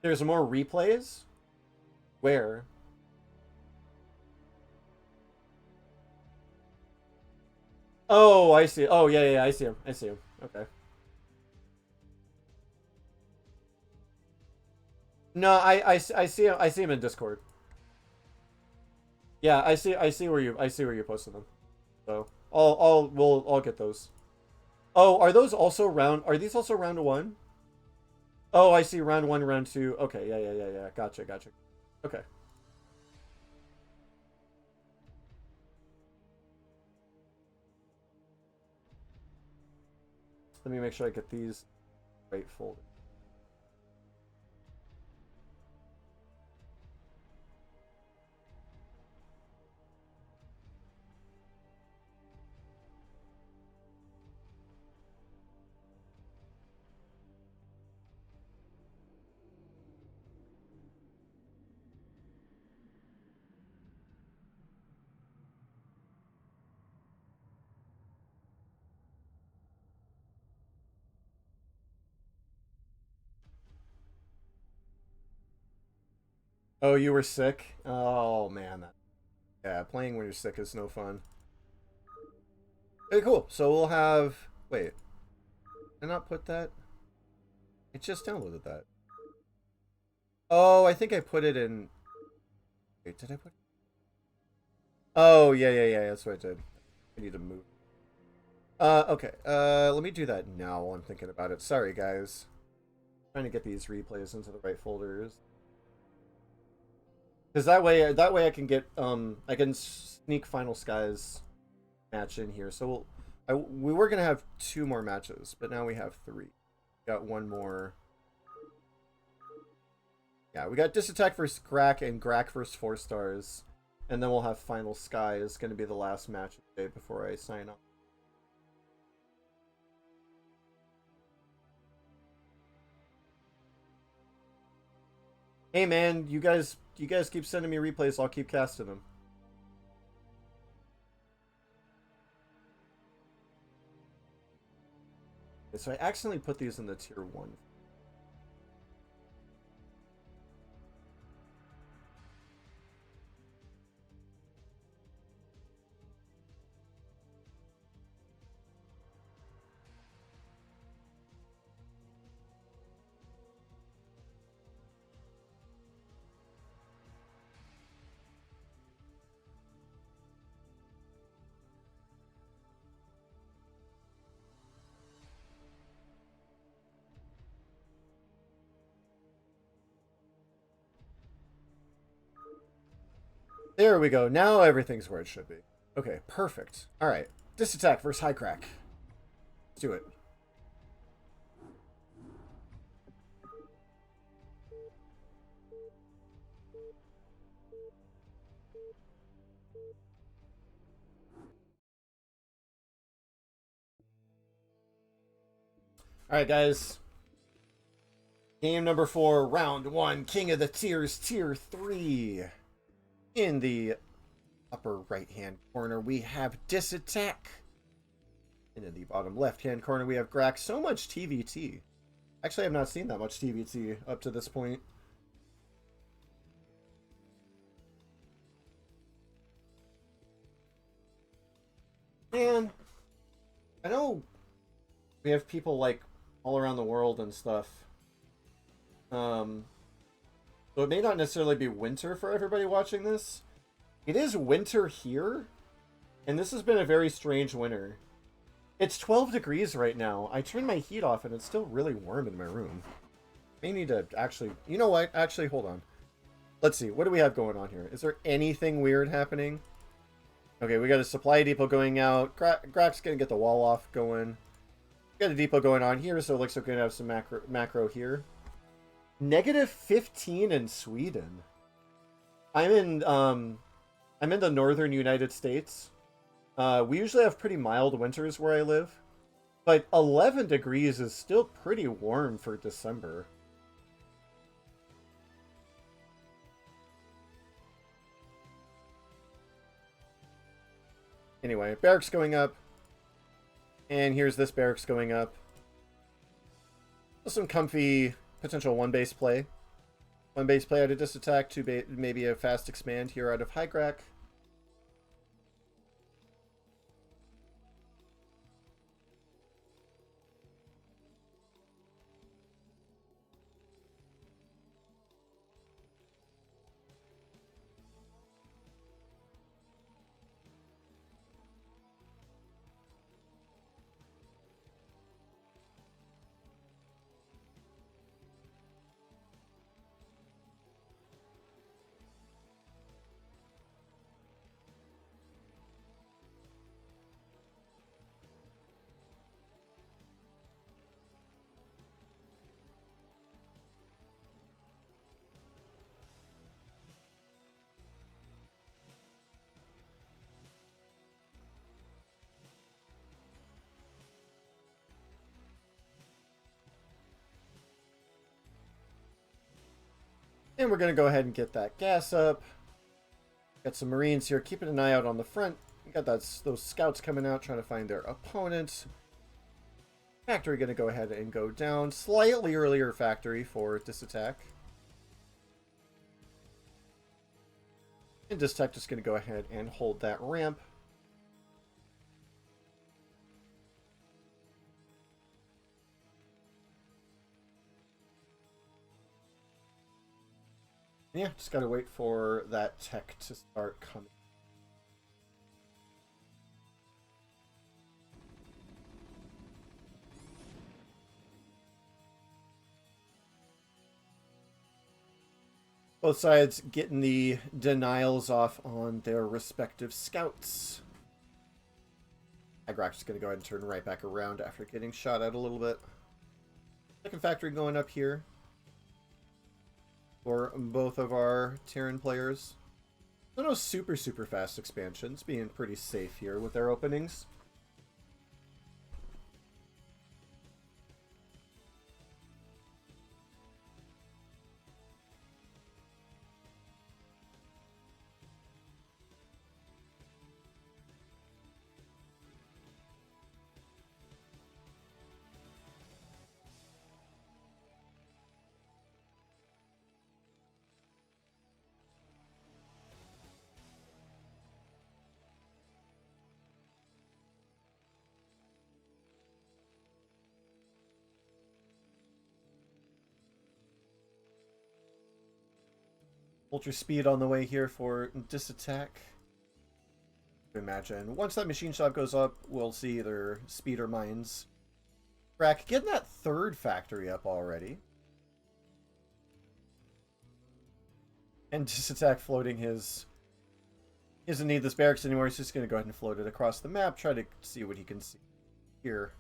There's more replays? Where? Oh, I see. Oh, yeah, I see him. I see him. Okay. No, I see him. I see him in Discord. Yeah, I see where you posted them. So we'll get those. Oh, are those also round? Are these also round 1? Oh, I see. Round 1, round 2. Okay, yeah. Gotcha. Okay. Let me make sure I get these right folded. Oh, you were sick? Oh, man. Yeah, playing when you're sick is no fun. Okay, cool. So we'll have... Wait. Did I not put that? I just downloaded that. Oh, I think I put it in... Wait, did I put... Oh, yeah. That's what I did. I need to move. Okay. Let me do that now while I'm thinking about it. Sorry, guys. Trying to get these replays into the right folders. Because that way I can get, I can sneak Final Skies match in here. So we were going to have 2 more matches, but now we have 3. Got 1 more. Yeah, we got Disitak versus Grack and Grack versus 4 stars. And then we'll have Final Sky is going to be the last match of the day before I sign off. Hey man, you guys keep sending me replays, I'll keep casting them. Okay, so I accidentally put these in the tier 1. There we go. Now everything's where it should be. Okay, perfect. All right. Disitak versus hiGrack. Let's do it. All right, guys. Game number 4, round 1, King of the Tiers, tier 3. In the upper right-hand corner, we have Disitak. And in the bottom left-hand corner, we have Grack. So much TVT. Actually, I have not seen that much TVT up to this point. Man, I know we have people like all around the world and stuff. So it may not necessarily be winter for everybody watching this. It is winter here, and this has been a very strange winter. It's 12 degrees right now. I turned my heat off and it's still really warm in my room. I need to actually... You know what? Actually, hold on. Let's see. What do we have going on here? Is there anything weird happening? Okay, we got a supply depot going out. Grack's going to get the wall off going. We got a depot going on here, so it looks like we're going to have some macro here. -15 in Sweden. I'm in the northern United States. We usually have pretty mild winters where I live, but 11 degrees is still pretty warm for December. Anyway, barracks going up, and here's this barracks going up. Some comfy potential 1-base play. 1-base play out of Disitak, 2 maybe a fast expand here out of hiGrack. And we're going to go ahead and get that gas up. Got some Marines here, keeping an eye out on the front. We got those scouts coming out, trying to find their opponents. Factory going to go ahead and go down. Slightly earlier factory for Disitak. And Disitak just going to go ahead and hold that ramp. Yeah, just gotta wait for that tech to start coming. Both sides getting the denials off on their respective scouts. hiGrack's just going to go ahead and turn right back around after getting shot at a little bit. Second factory going up here for both of our Terran players. So no super fast expansions, being pretty safe here with their openings. Ultra speed on the way here for Disitak. Imagine once that machine shop goes up, we'll see either speed or mines. Crack getting that third factory up already. And Disitak floating his... He doesn't need this barracks anymore. He's just going to go ahead and float it across the map. Try to see what he can see here.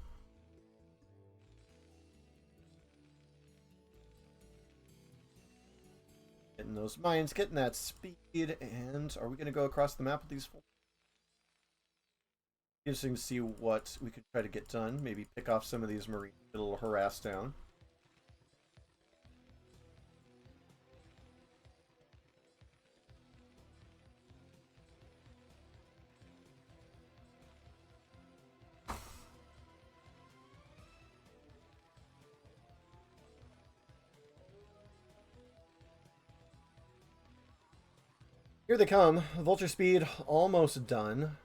Getting those mines, getting that speed. And are we going to go across the map with these? Interesting to see what we could try to get done. Maybe pick off some of these Marines. Get a little harassed down. Here they come. Vulture speed almost done.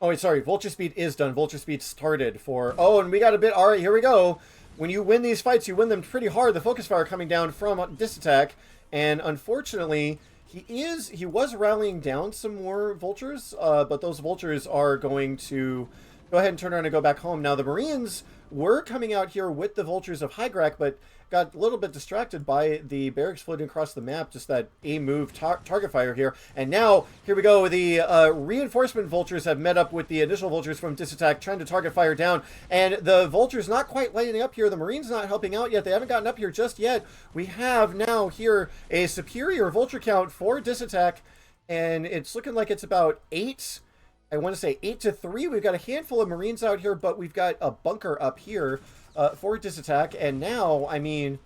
Oh, wait, sorry. Vulture speed is done. Vulture speed started for... Oh, and we got a bit... All right, here we go. When you win these fights, you win them pretty hard. The focus fire coming down from Disitak. And unfortunately, he was rallying down some more vultures. But those vultures are going to go ahead and turn around and go back home. Now, the Marines were coming out here with the vultures of hiGrack, but got a little bit distracted by the barracks floating across the map, just that A-move target fire here. And now, here we go, the reinforcement vultures have met up with the initial vultures from Disitak, trying to target fire down, and the vultures not quite lighting up here. The Marines not helping out yet. They haven't gotten up here just yet. We have now here a superior vulture count for Disitak, and it's looking like it's about 8. I want to say 8-3. We've got a handful of Marines out here, but we've got a bunker up here for Disitak. And now, I mean,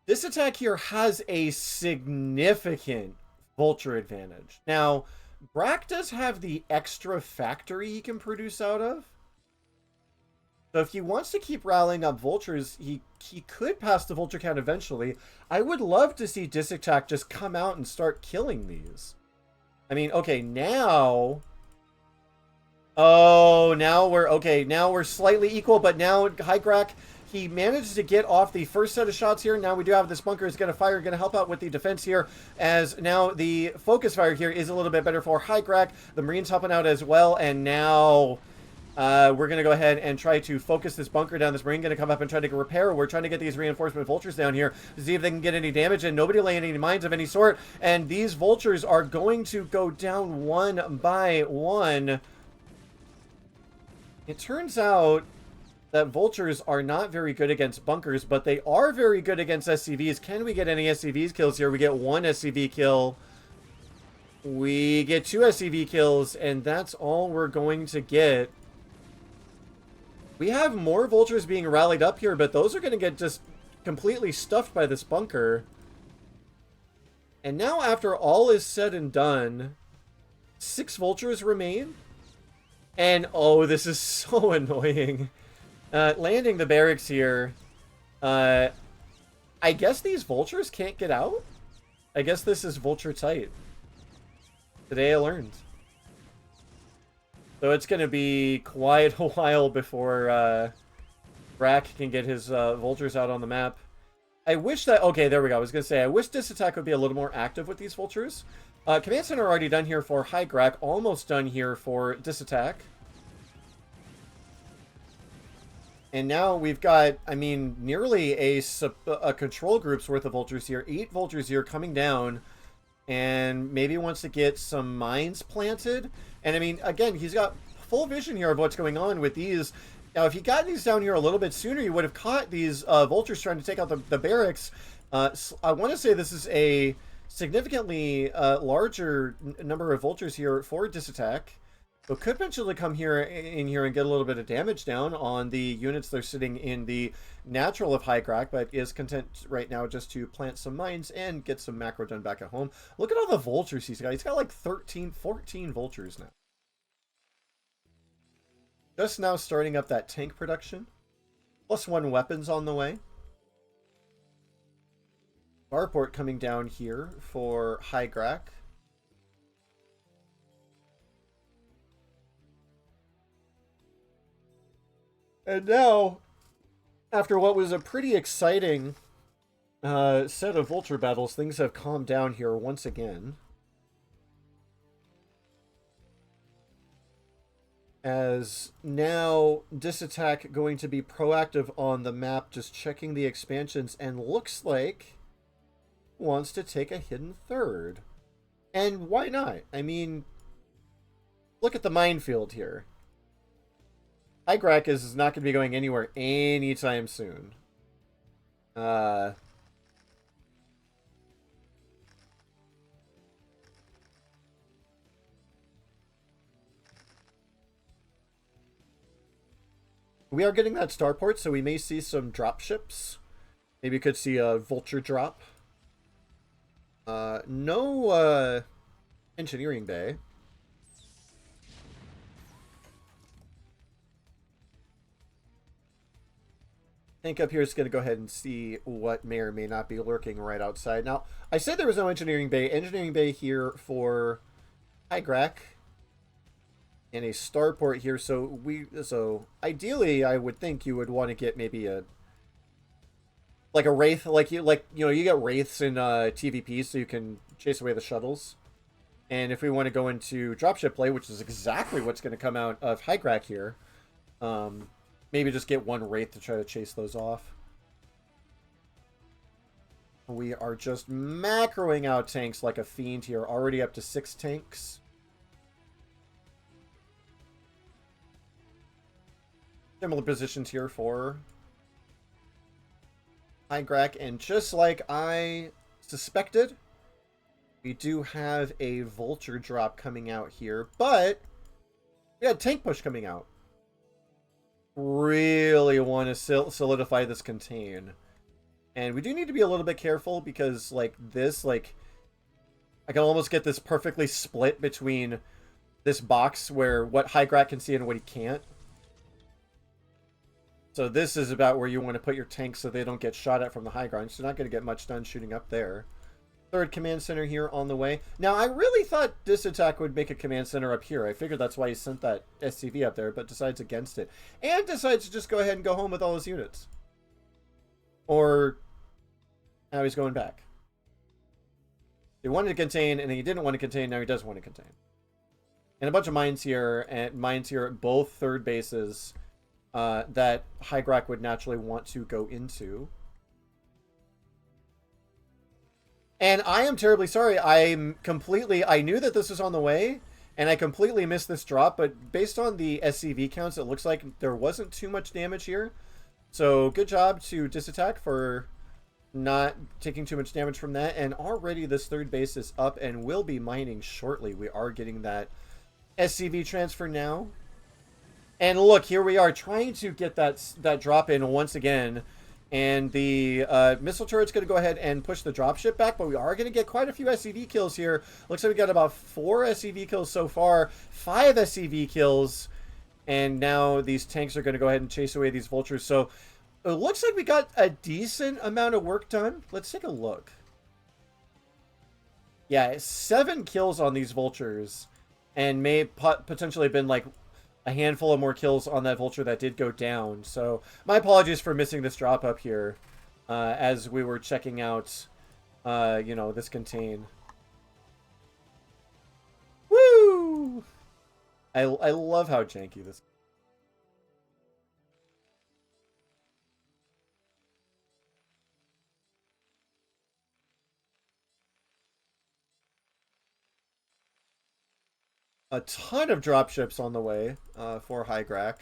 Disitak here has a significant vulture advantage. Now, Brack does have the extra factory he can produce out of. So if he wants to keep rallying up vultures, he could pass the vulture count eventually. I would love to see Disitak just come out and start killing these. I mean, okay, now... Oh, now we're slightly equal, but now hiGrack, he managed to get off the first set of shots here. Now we do have this bunker is going to fire, going to help out with the defense here, as now the focus fire here is a little bit better for hiGrack. The Marines helping out as well, and now... we're going to go ahead and try to focus this bunker down. This Marine going to come up and try to repair. We're trying to get these reinforcement vultures down here to see if they can get any damage, and nobody laying any mines of any sort. And these vultures are going to go down one by one. It turns out that vultures are not very good against bunkers, but they are very good against SCVs. Can we get any SCVs kills here? We get one SCV kill. We get 2 SCV kills, and that's all we're going to get. We have more vultures being rallied up here, but those are going to get just completely stuffed by this bunker. And now, after all is said and done, 6 vultures remain. And, oh, this is so annoying. Landing the barracks here. I guess these vultures can't get out? I guess this is vulture tight. Today I learned. So it's going to be quite a while before Grack can get his vultures out on the map. I wish that... Okay, there we go. I was going to say, I wish Disitak would be a little more active with these vultures. Command Center already done here for hiGrack. Almost done here for Disitak. And now we've got, I mean, nearly a control group's worth of vultures here. 8 vultures here coming down. And maybe wants to get some mines planted. And I mean, again, he's got full vision here of what's going on with these. Now, if he got these down here a little bit sooner, you would have caught these vultures trying to take out the barracks. I want to say this is a significantly larger number of vultures here for Disitak. So could potentially come in here and get a little bit of damage down on the units that are sitting in the natural of hiGrack, but is content right now just to plant some mines and get some macro done back at home. Look at all the vultures he's got. He's got like 13, 14 vultures now. Just now starting up that tank production. +1 weapons on the way. Starport coming down here for hiGrack. And now, after what was a pretty exciting set of vulture battles, things have calmed down here once again. As now Disitak going to be proactive on the map, just checking the expansions, and looks like wants to take a hidden third. And why not? I mean, look at the minefield here. hiGrack is not going to be going anywhere anytime soon. We are getting that starport, so we may see some drop ships. Maybe we could see a vulture drop. No engineering bay. Tank up here is going to go ahead and see what may or may not be lurking right outside. Now, I said there was no engineering bay. Engineering bay here for hiGrack. And a starport here. So ideally, I would think you would want to get maybe a wraith, you get wraiths in TVP, so you can chase away the shuttles. And if we want to go into dropship play, which is exactly what's going to come out of hiGrack here, maybe just get 1 wraith to try to chase those off. We are just macroing out tanks like a fiend here, already up to 6 tanks. Similar positions here for hiGrack, and just like I suspected, we do have a vulture drop coming out here, but we got tank push coming out. Really want to solidify this contain, and we do need to be a little bit careful because I can almost get this perfectly split between this box where what hiGrack can see and what he can't. So this is about where you want to put your tanks so they don't get shot at from the high ground. So you're not going to get much done shooting up there. 3rd command center here on the way. Now, I really thought Disitak would make a command center up here. I figured that's why he sent that SCV up there, but decides against it. And decides to just go ahead and go home with all his units. Or now he's going back. He wanted to contain, and he didn't want to contain. Now he does want to contain. And a bunch of mines here, at both 3rd bases that hiGrack would naturally want to go into. And I am terribly sorry. I knew that this was on the way, and I completely missed this drop, but based on the SCV counts, it looks like there wasn't too much damage here. So good job to Disitak for not taking too much damage from that. And already this 3rd base is up and will be mining shortly. We are getting that SCV transfer now. And look, here we are trying to get that drop in once again. And the missile turret's going to go ahead and push the dropship back, but we are going to get quite a few SCV kills here. Looks like we got about 4 SCV kills so far, 5 SCV kills, and now these tanks are going to go ahead and chase away these vultures. So it looks like we got a decent amount of work done. Let's take a look. Yeah, 7 kills on these vultures, and may potentially have been like a handful of more kills on that vulture that did go down. So my apologies for missing this drop up here as we were checking out, you know, this contain. Woo! I love how janky this is. A ton of dropships on the way for hiGrack.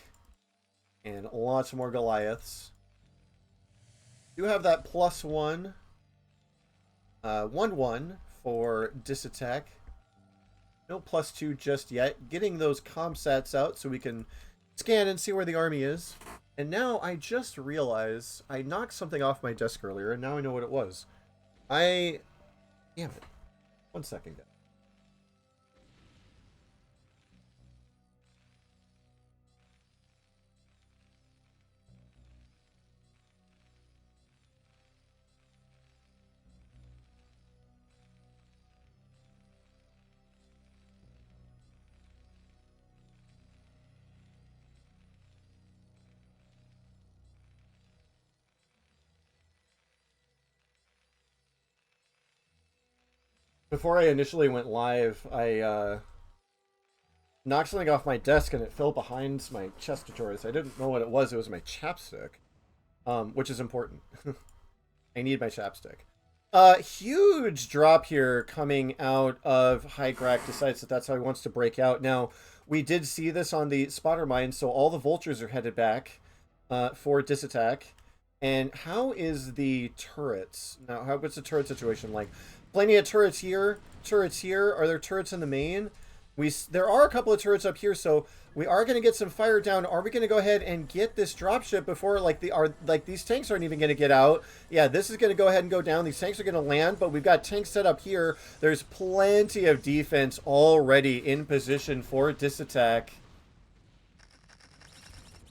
And lots more Goliaths. Do have that +1. 1/1 for Disitak. No +2 just yet. Getting those comsats out so we can scan and see where the army is. And now I just realized I knocked something off my desk earlier, and now I know what it was. Damn it. 1 second, guys. Before I initially went live, I knocked something off my desk and it fell behind my chest of drawers. I didn't know what it was. It was my chapstick, which is important. I need my chapstick. Huge drop here coming out of hiGrack. Decides that that's how he wants to break out. Now, we did see this on the spotter mine, so all the vultures are headed back for Disitak. And how is the turrets? Now, what's the turret situation like? Plenty of turrets here. Turrets here. Are there turrets in the main? There are a couple of turrets up here, so we are going to get some fire down. Are we going to go ahead and get this dropship before these tanks aren't even going to get out? Yeah, this is going to go ahead and go down. These tanks are going to land, but we've got tanks set up here. There's plenty of defense already in position for Disitak.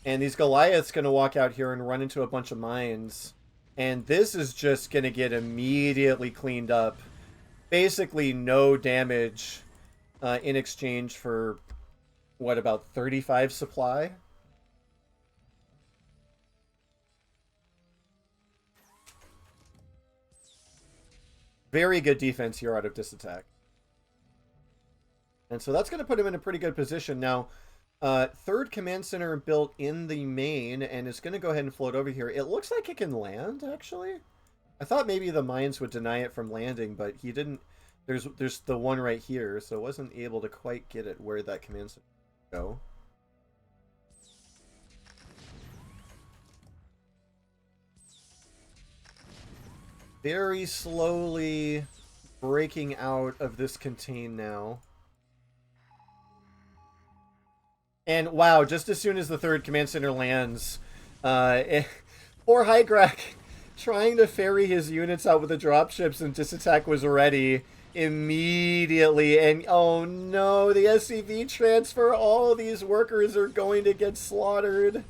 And these Goliaths going to walk out here and run into a bunch of mines. And this is just going to get immediately cleaned up. Basically no damage in exchange for, what, about 35 supply? Very good defense here out of Disitak. And so that's going to put him in a pretty good position. Now, third command center built in the main, and it's going to go ahead and float over here. It looks like it can land, actually. I thought maybe the mines would deny it from landing, but he didn't. There's the one right here, so wasn't able to quite get it where that command center would go. Very slowly breaking out of this contain now. And wow, just as soon as the third command center lands, poor hiGrack trying to ferry his units out with the dropships, and Disitak was ready immediately. And oh no, the SCV transfer, all these workers are going to get slaughtered.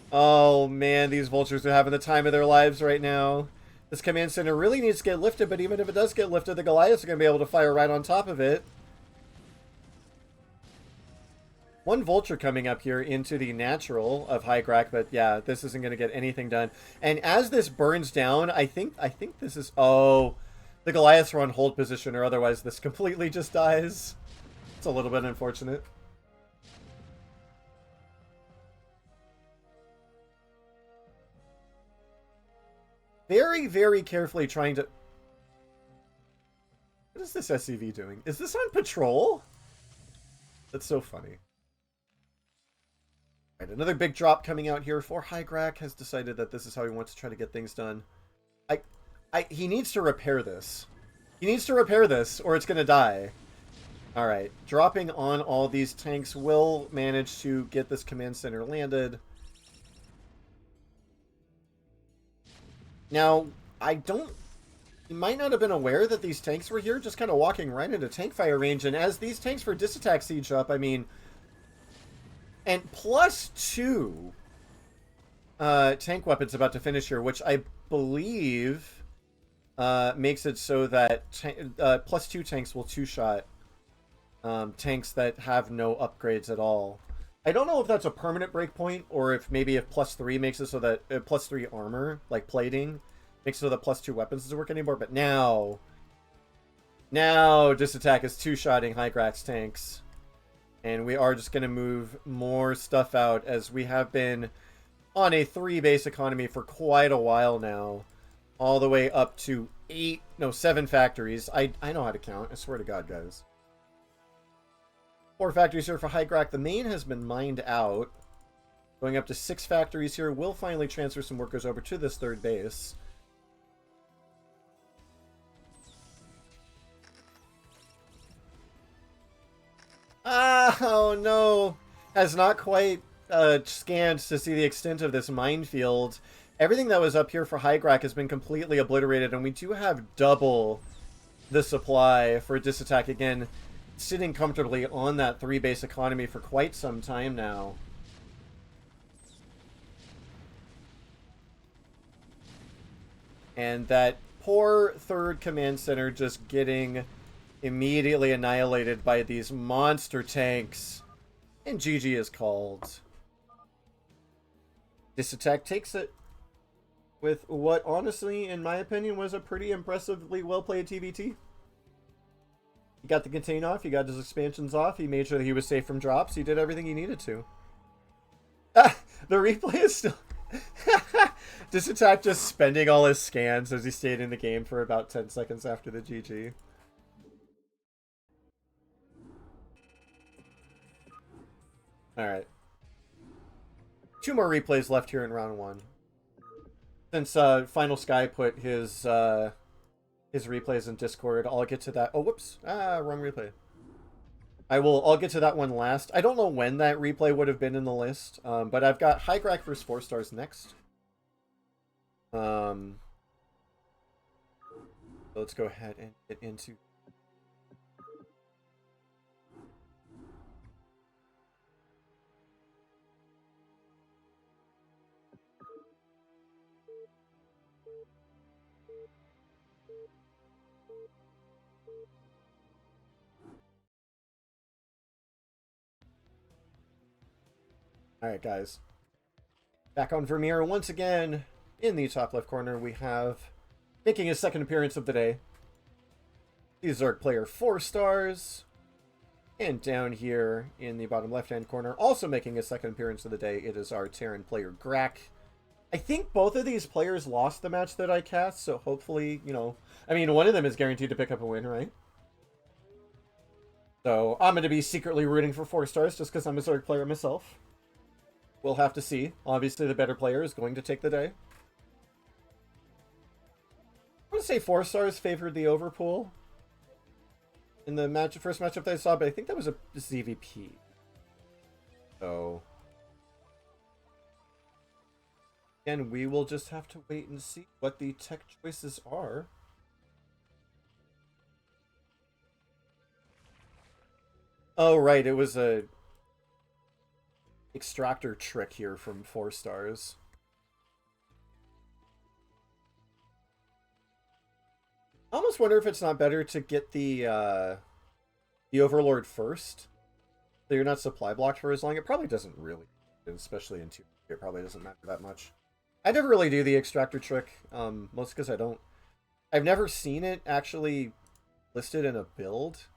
Oh man, these vultures are having the time of their lives right now. This command center really needs to get lifted, but even if it does get lifted, the Goliaths are going to be able to fire right on top of it. One vulture coming up here into the natural of hiGrack, but yeah, this isn't going to get anything done. And as this burns down, I think this is... Oh, the Goliaths are on hold position, or otherwise this completely just dies. It's a little bit unfortunate. Very, very carefully trying to... What is this SCV doing? Is this on patrol? That's so funny. Right, another big drop coming out here for hiGrack. Has decided that this is how he wants to try to get things done. He needs to repair this. He needs to repair this, or it's going to die. Alright, dropping on all these tanks will manage to get this command center landed. Now, he might not have been aware that these tanks were here, just kind of walking right into tank fire range. And as these tanks for Disitak siege up, I mean... And +2 tank weapons about to finish here, which I believe makes it so that +2 tanks will two-shot tanks that have no upgrades at all. I don't know if that's a permanent breakpoint or if maybe if +3 makes it so that +3 armor, like plating, makes it so that +2 weapons doesn't work anymore. But now Disitak is two-shotting hiGrack's tanks. And we are just going to move more stuff out as we have been on a 3-base economy for quite a while now. All the way up to 7 factories. I know how to count. I swear to God, guys. 4 factories here for hiGrack. The main has been mined out. Going up to 6 factories here. We'll finally transfer some workers over to this 3rd base. Oh no! Has not quite scanned to see the extent of this minefield. Everything that was up here for hiGrack has been completely obliterated, and we do have double the supply for Disitak again, sitting comfortably on that 3-base economy for quite some time now. And that poor 3rd command center just getting immediately annihilated by these monster tanks. And GG is called. Disitak takes it with what, honestly, in my opinion, was a pretty impressively well-played TVT. He got the contain off, he got his expansions off, he made sure that he was safe from drops, he did everything he needed to. Ah, the replay is still... Disitak just spending all his scans as he stayed in the game for about 10 seconds after the GG. Alright. 2 more replays left here in round 1. Since Finalsky put his replays in Discord, I'll get to that. Oh, whoops. Wrong replay. I'll get to that one last. I don't know when that replay would have been in the list, but I've got hiGrack versus 4 stars next. So let's go ahead and get into... Alright, guys. Back on Vermeer once again. In the top left corner, we have, making his 2nd appearance of the day, the Zerg player 4 stars. And down here in the bottom left-hand corner, also making his 2nd appearance of the day, it is our Terran player Grack. I think both of these players lost the match that I cast, so hopefully, you know, I mean, one of them is guaranteed to pick up a win, right? So I'm going to be secretly rooting for 4 stars just because I'm a Zerg player myself. We'll have to see. Obviously, the better player is going to take the day. I want to say 4 stars favored the overpool in the first matchup that I saw, but I think that was a ZVP. So, and we will just have to wait and see what the tech choices are. Oh, right, it was a extractor trick here from 4 stars. I almost wonder if it's not better to get the Overlord first, so you're not supply blocked for as long. It probably doesn't really, especially in 2. It probably doesn't matter that much. I never really do the extractor trick, mostly because I've never seen it actually listed in a build,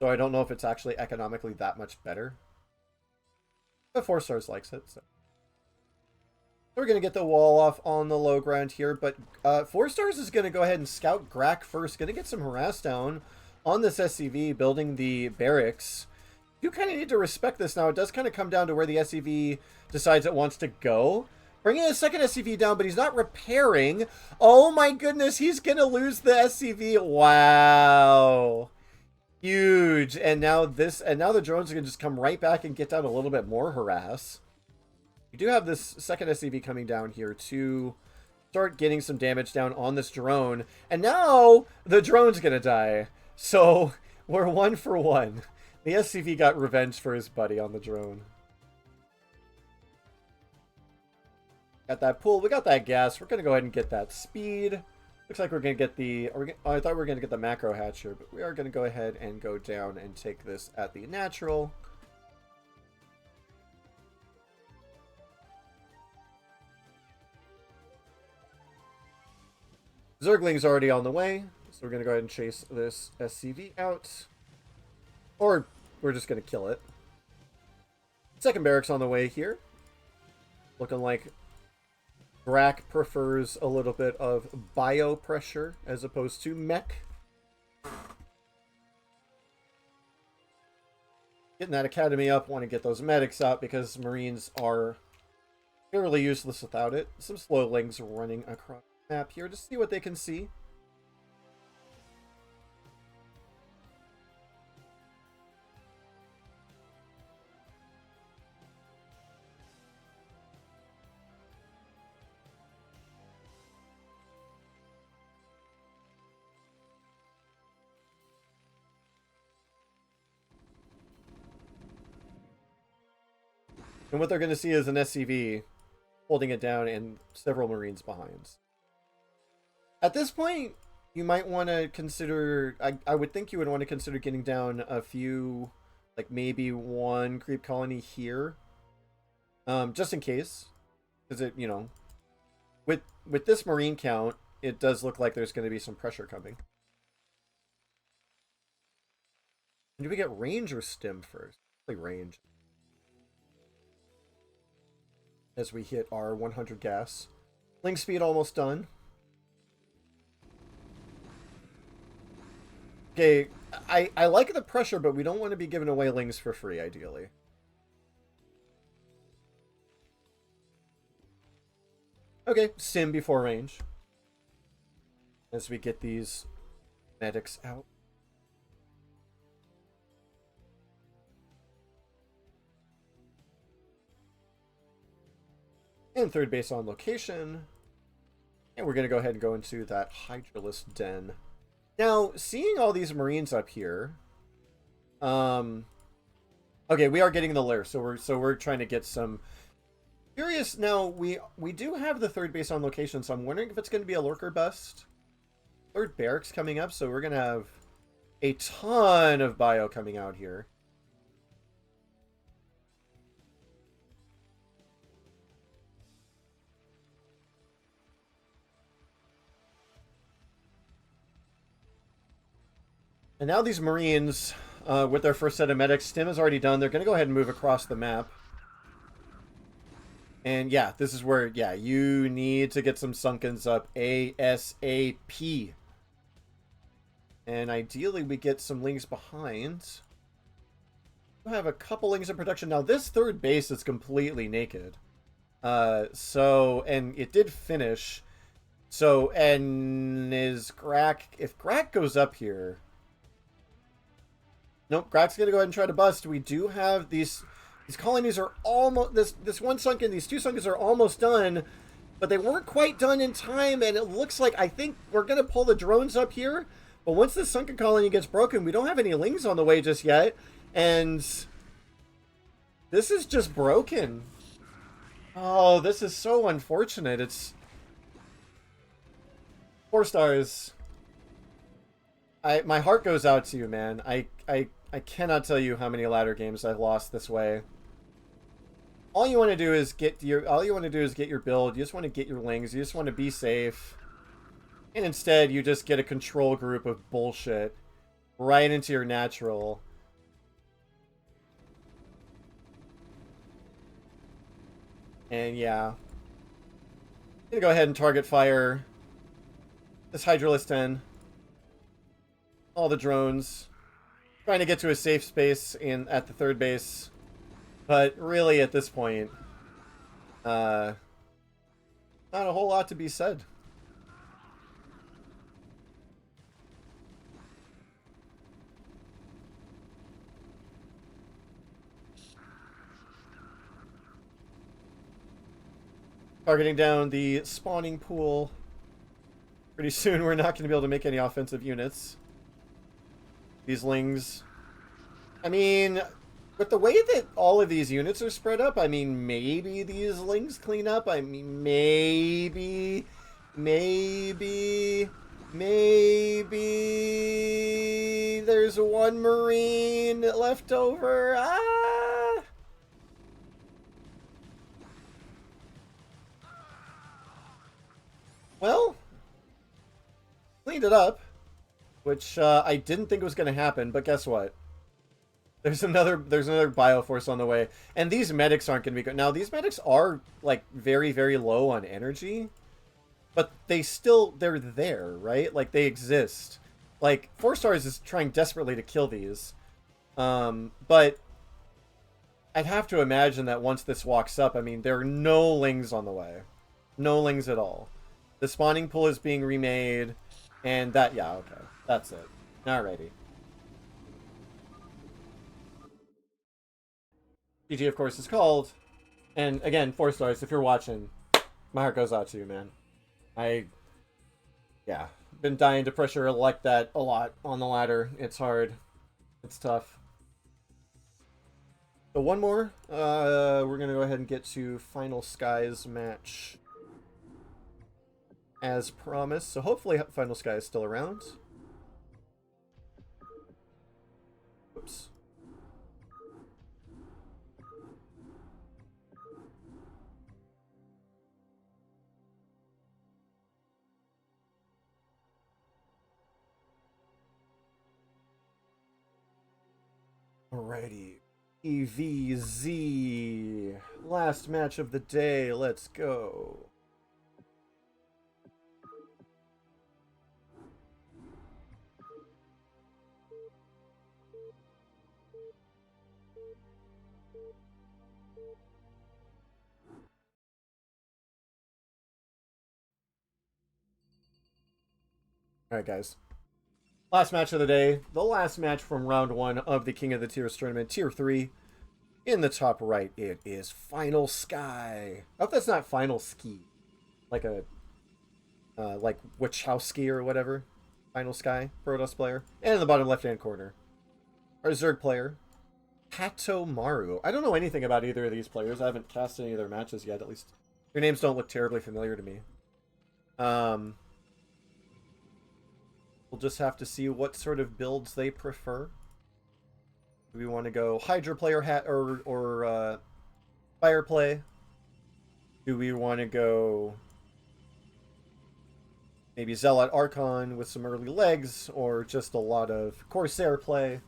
so I don't know if it's actually economically that much better. But 4 stars likes it, so. We're going to get the wall off on the low ground here, but 4 stars is going to go ahead and scout Grack first. Going to get some harass down on this SCV, building the barracks. You kind of need to respect this now. It does kind of come down to where the SCV decides it wants to go. Bringing a 2nd SCV down, but he's not repairing. Oh my goodness, he's going to lose the SCV. Wow. Huge. And now the drones are going to just come right back and get down a little bit more harass. We do have this 2nd SCV coming down here to start getting some damage down on this drone. And now the drone's going to die. So we're 1 for 1. The SCV got revenge for his buddy on the drone. Got that pull. We got that gas. We're going to go ahead and get that speed. Looks like we're going to get the... I thought we were going to get the macro hatcher, but we are going to go ahead and go down and take this at the natural. Zergling's already on the way, so we're going to go ahead and chase this SCV out. Or we're just going to kill it. Second barracks on the way here. Looking like Grack prefers a little bit of bio pressure as opposed to mech. Getting that academy up, want to get those medics out because Marines are fairly useless without it. Some slowlings running across the map here to see what they can see. And what they're going to see is an SCV holding it down and several Marines behind. At this point, you might want to consider... I would think you would want to consider getting down a few, like maybe one creep colony here. Just in case. Because it, you know... With this Marine count, it does look like there's going to be some pressure coming. And do we get range or stim first? Probably range. As we hit our 100 gas. Link speed almost done. Okay, I like the pressure, but we don't want to be giving away lings for free, ideally. Okay, sim before range. As we get these medics out. And third base on location. And we're going to go ahead and go into that Hydralisk den. Now, seeing all these Marines up here... okay, we are getting the lair, so we're trying to get some... Curious, now, we do have the third base on location, so I'm wondering if it's going to be a lurker bust. Third barracks coming up, so we're going to have a ton of bio coming out here. And now these Marines, with their first set of medics, stim is already done. They're going to go ahead and move across the map. And yeah, this is where, yeah, you need to get some Sunkens up ASAP. And ideally we get some lings behind. We'll have a couple lings in production. Now this third base is completely naked. And it did finish. So, and is Grack, if Grack goes up here... Nope, Grack's gonna go ahead and try to bust. We do have these colonies are almost this one sunken, these two sunkens are almost done, but they weren't quite done in time, and it looks like I think we're gonna pull the drones up here. But once this sunken colony gets broken, we don't have any lings on the way just yet, and this is just broken. Oh, this is so unfortunate. It's 4 stars. My heart goes out to you, man. I cannot tell you how many ladder games I've lost this way. All you want to do is get your build. You just want to get your lings. You just want to be safe. And instead, you just get a control group of bullshit right into your natural. And yeah. I'm gonna go ahead and target fire this Hydralisk den. All the drones. Trying to get to a safe space at the third base. But really, at this point, not a whole lot to be said. Targeting down the spawning pool. Pretty soon we're not going to be able to make any offensive units. These lings. I mean, with the way that all of these units are spread up, I mean, maybe these lings clean up. I mean, maybe there's one Marine left over. Ah! Well, Cleaned it up, which I didn't think was going to happen, but guess what? There's another Bioforce on the way, and these medics aren't going to be good. Now, these medics are, like, very, very low on energy, but they're there, right? Like, they exist. Like, 4 stars is trying desperately to kill these, but I'd have to imagine that once this walks up, I mean, there are no lings on the way. No lings at all. The spawning pool is being remade, and that, yeah, okay. That's it. Alrighty. GG, of course, is called. And again, 4 stars, if you're watching, my heart goes out to you, man. Yeah, been dying to pressure elect that a lot on the ladder. It's hard. It's tough. So one more. We're going to go ahead and get to Finalsky's match as promised. So hopefully Finalsky is still around. Oops. Alrighty. EVZ. Last match of the day. Let's go. Alright, guys. Last match of the day. The last match from round 1 of the King of the Tiers tournament. Tier 3. In the top right, it is Finalsky. I hope that's not Finalsky. Like a... like Wachowski or whatever. Finalsky. Protoss player. And in the bottom left-hand corner, our Zerg player, Patomaru. I don't know anything about either of these players. I haven't cast any of their matches yet, at least. Their names don't look terribly familiar to me. We'll just have to see what sort of builds they prefer. Do we want to go Hydra player hat or fire play? Do we want to go maybe Zealot Archon with some early legs, or just a lot of Corsair play?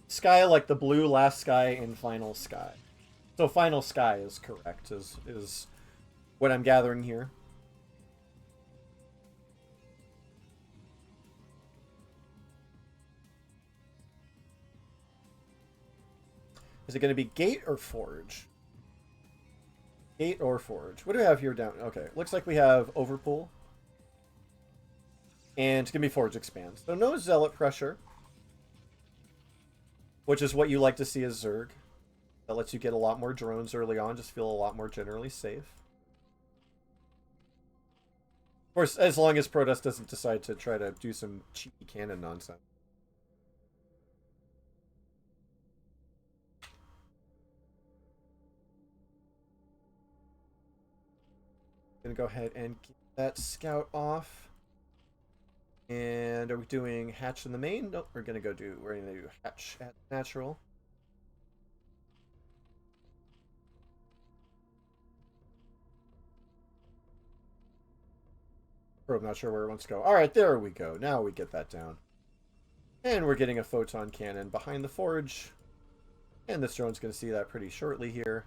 Sky like the blue last sky in Finalsky. So Finalsky is correct, is what I'm gathering here. Is it going to be Gate or Forge? Gate or Forge. What do we have here down? Okay, looks like we have Overpool. And it's going to be Forge Expand. So no Zealot pressure, which is what you like to see as Zerg. That lets you get a lot more drones early on, just feel a lot more generally safe. Of course, as long as Protoss doesn't decide to try to do some cheeky cannon nonsense. Gonna go ahead and get that scout off. And are we doing hatch in the main? Nope, we're gonna do hatch at natural. I'm not sure where it wants to go. Alright, there we go. Now we get that down. And we're getting a photon cannon behind the forge. And this drone's going to see that pretty shortly here.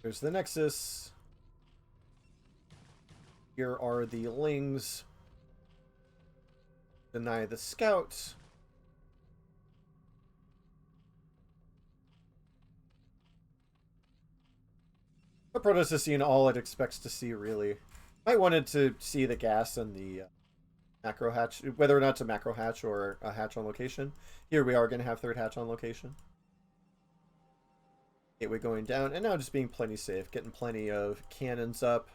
There's the Nexus. Here are the Lings. Deny the Scout. The Protoss is seeing all it expects to see, really. I wanted to see the gas and the macro hatch, whether or not it's a macro hatch or a hatch on location. Here we are going to have third hatch on location. Gateway going down, and now just being plenty safe, getting plenty of cannons up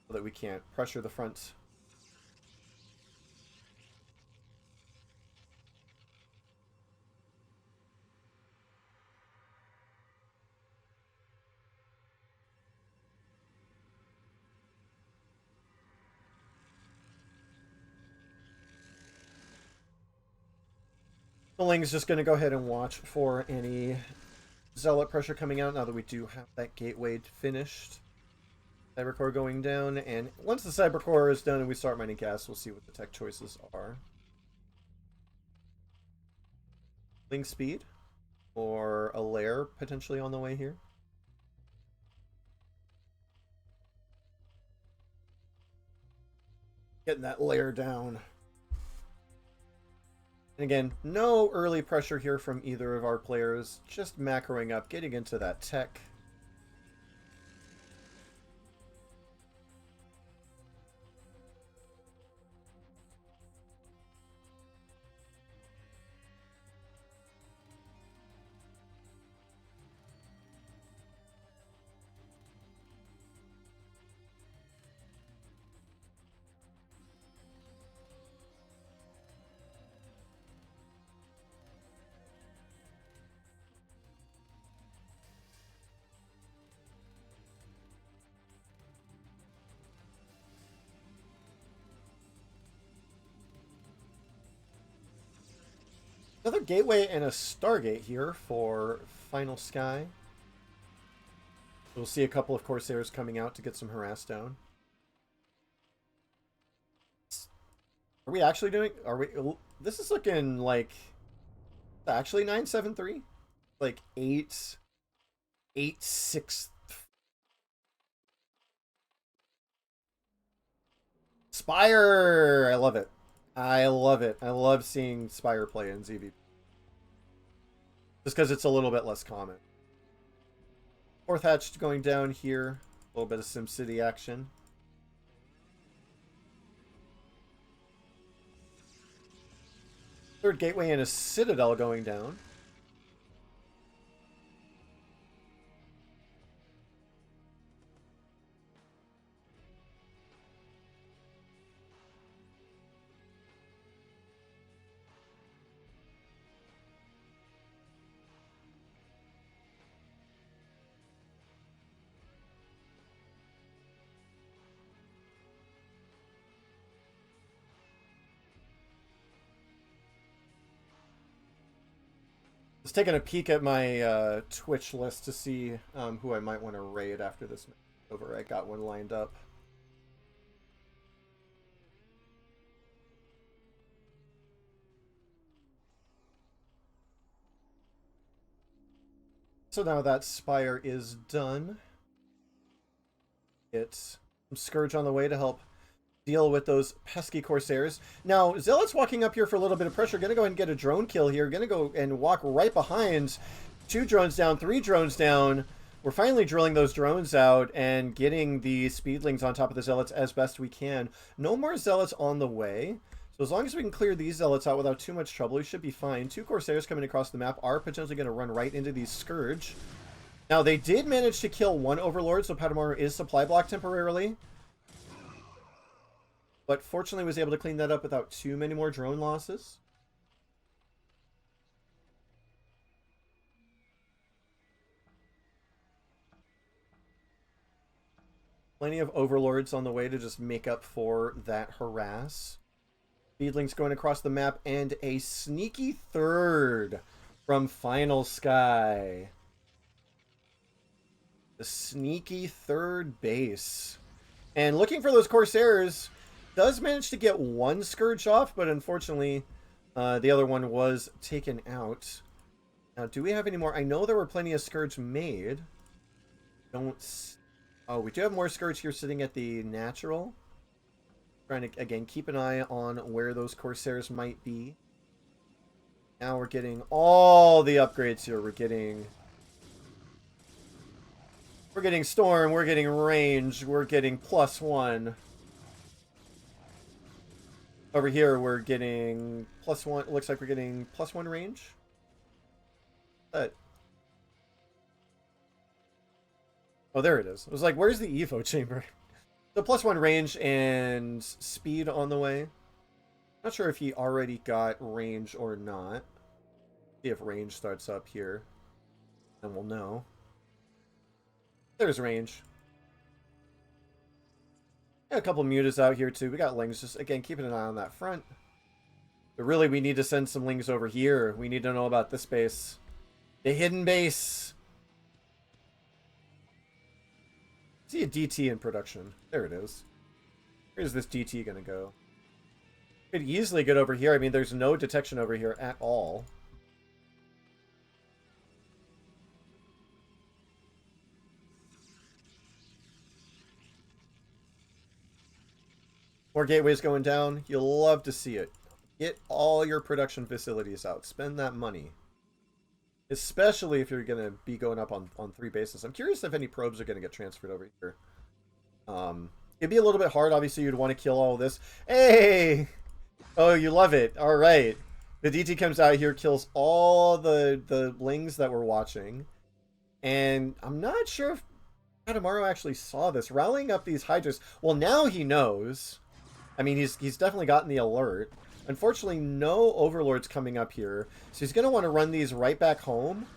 so that we can't pressure the front. The Ling's just going to go ahead and watch for any Zealot pressure coming out now that we do have that gateway finished. Cybercore going down, and once the Cybercore is done and we start mining gas, we'll see what the tech choices are. Ling speed, or a lair potentially on the way here. Getting that layer down. And again, no early pressure here from either of our players. Just macroing up, getting into that tech. Another gateway and a Stargate here for Finalsky. We'll see a couple of Corsairs coming out to get some harass down. Are we actually doing... Are we... This is looking like... Actually 973? Like 8... 8-6... Spire! I love it. I love it. I love seeing Spire play in ZV. Just because it's a little bit less common. Fourth hatch going down here. A little bit of SimCity action. Third gateway and a Citadel going down. Just taking a peek at my Twitch list to see who I might want to raid after this match is over. I got one lined up. So now that Spire is done. It's some Scourge on the way to help deal with those pesky Corsairs. Now, Zealot's walking up here for a little bit of pressure. Gonna go ahead and get a drone kill here. Gonna go and walk right behind. 2 drones down, 3 drones down. We're finally drilling those drones out and getting the Speedlings on top of the Zealots as best we can. No more Zealots on the way. So as long as we can clear these Zealots out without too much trouble, we should be fine. 2 Corsairs coming across the map are potentially going to run right into these Scourge. Now, they did manage to kill 1 Overlord, so Patomaru is supply blocked temporarily. But fortunately was able to clean that up without too many more drone losses. Plenty of Overlords on the way to just make up for that harass. Speedlings going across the map, and a sneaky third from Finalsky. The sneaky third base. And looking for those Corsairs, does manage to get 1 Scourge off, but unfortunately the other one was taken out. Now, do we have any more? I know there were plenty of Scourge made. Oh, we do have more Scourge here sitting at the natural. Trying to, again, keep an eye on where those Corsairs might be. Now we're getting all the upgrades here. We're getting Storm, we're getting Range, we're getting +1. Over here, we're getting +1. It looks like we're getting +1 range. Oh, there it is. I was like, where's the Evo chamber? So +1 range and speed on the way. Not sure if he already got range or not. See if range starts up here. And we'll know. There's range. Got a couple mutas out here too. We got Lings, just again keeping an eye on that front. But really, we need to send some lings over here. We need to know about this base. The hidden base. See a DT in production. There it is. Where's this DT going to go? Could easily get over here. I mean, there's no detection over here at all. More gateways going down. You'll love to see it. Get all your production facilities out. Spend that money. Especially if you're going to be going up on 3 bases. I'm curious if any probes are going to get transferred over here. It'd be a little bit hard. Obviously, you'd want to kill all of this. Hey! Oh, you love it. All right. The DT comes out here, kills all the lings that we're watching. And I'm not sure if patomaru actually saw this. Rallying up these hydras. Well, now he knows. I mean, he's definitely gotten the alert. Unfortunately, no overlords coming up here. So he's going to want to run these right back home.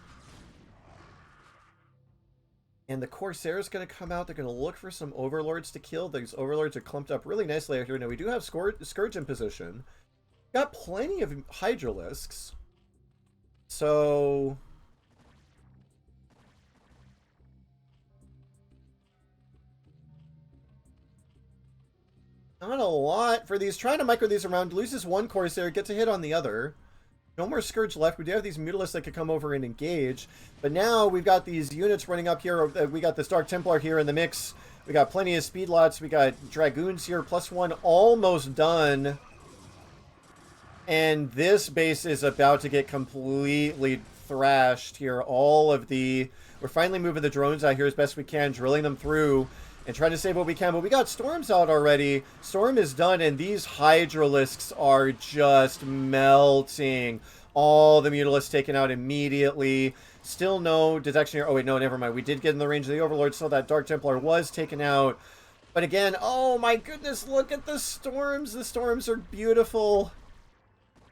And the Corsair's going to come out. They're going to look for some overlords to kill. These overlords are clumped up really nicely out here. Now, we do have Scourge in position. Got plenty of Hydralisks. So... not a lot for these. Trying to micro these around. Loses one Corsair. Gets a hit on the other. No more Scourge left. We do have these Mutalisks that could come over and engage. But now we've got these units running up here. We got this Dark Templar here in the mix. We got plenty of speed lots. We got Dragoons here. +1 almost done. And this base is about to get completely thrashed here. We're finally moving the drones out here as best we can. Drilling them through. And trying to save what we can, but we got Storms out already. Storm is done, and these Hydralisks are just melting. All the Mutalisks taken out immediately. Still no detection here. Oh, wait, no, never mind. We did get in the range of the Overlord, so that Dark Templar was taken out. But again, oh my goodness, look at the Storms. The Storms are beautiful.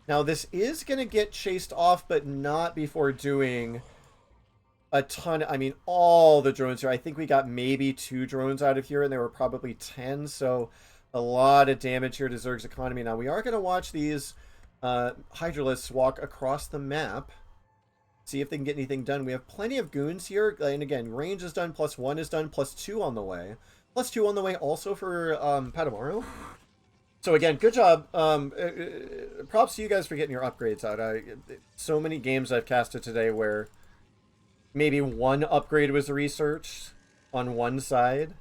Now, this is going to get chased off, but not before doing... a ton. I mean, all the drones here. I think we got maybe 2 drones out of here, and there were probably 10. So a lot of damage here to Zerg's economy. Now, we are going to watch these Hydralisks walk across the map. See if they can get anything done. We have plenty of goons here. And again, range is done. +1 is done. +2 on the way. +2 on the way also for patomaru. So again, good job. Props to you guys for getting your upgrades out. So many games I've casted today where... maybe one upgrade was researched on one side.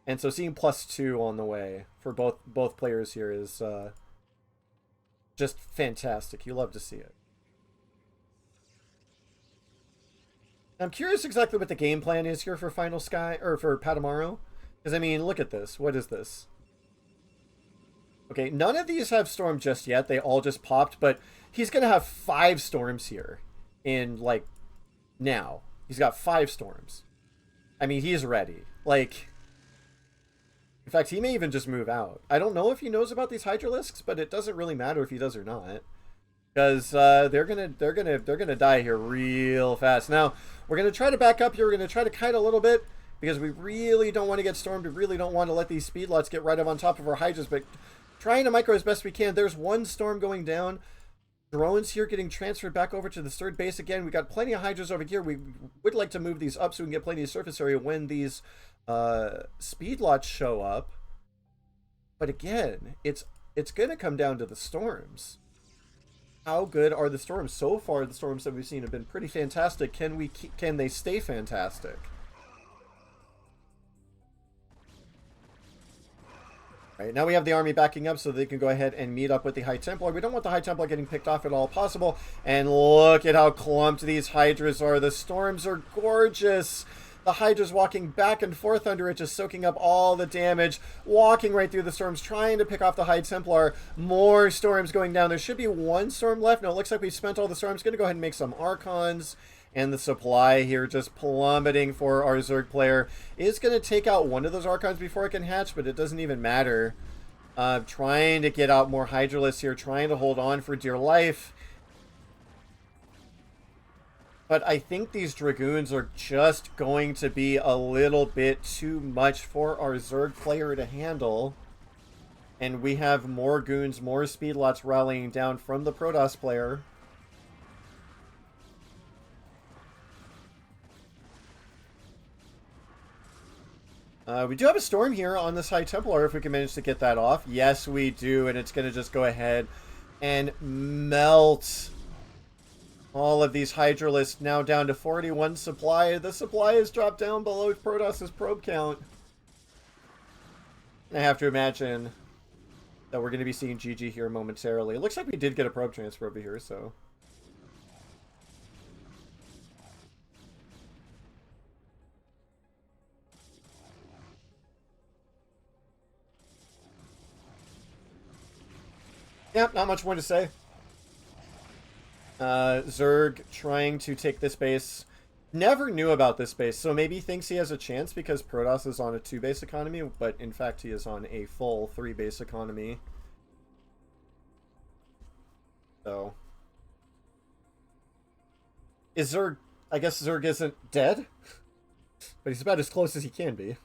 And so seeing +2 on the way for both players here is just fantastic. You love to see it. I'm curious exactly what the game plan is here for Finalsky, or for patomaru. Because, I mean, look at this. What is this? Okay, none of these have Storm just yet. They all just popped. But he's going to have 5 Storms here in, like... now. He's got 5 Storms. I mean, he's ready. Like, in fact, he may even just move out. I don't know if he knows about these Hydralisks, but it doesn't really matter if he does or not, because they're gonna die here real fast. Now, we're gonna try to back up here. We're gonna try to kite a little bit because we really don't want to get stormed. We really don't want to let these speed lots get right up on top of our Hydras, but trying to micro as best we can. There's one Storm going down. Drones here getting transferred back over to the 3rd base again. We got plenty of Hydras over here. We would like to move these up so we can get plenty of surface area when these speed lots show up. But again, it's going to come down to the Storms. How good are the Storms? So far, the Storms that we've seen have been pretty fantastic. Can they stay fantastic? Right, now we have the army backing up so they can go ahead and meet up with the High Templar. We don't want the High Templar getting picked off at all possible. And look at how clumped these Hydras are. The Storms are gorgeous. The Hydra's walking back and forth under it, just soaking up all the damage. Walking right through the Storms, trying to pick off the High Templar. More Storms going down. There should be 1 Storm left. No, it looks like we've spent all the Storms. Going to go ahead and make some Archons. And the supply here just plummeting for our Zerg player. Is going to take out one of those Archons before it can hatch, but it doesn't even matter. Trying to get out more Hydralisks here, trying to hold on for dear life. But I think these Dragoons are just going to be a little bit too much for our Zerg player to handle. And we have more goons, more speed lots rallying down from the Protoss player. We do have a storm here on this High Templar if we can manage to get that off. Yes, we do, and it's going to just go ahead and melt all of these Hydralisks, now down to 41 supply. The supply has dropped down below Protoss's probe count. I have to imagine that we're going to be seeing GG here momentarily. It looks like we did get a probe transfer over here, so... Yep, not much more to say. Zerg trying to take this base. Never knew about this base, so maybe he thinks he has a chance because Protoss is on a 2-base economy, but in fact he is on a full 3-base economy. So... Is Zerg... I guess Zerg isn't dead? But he's about as close as he can be.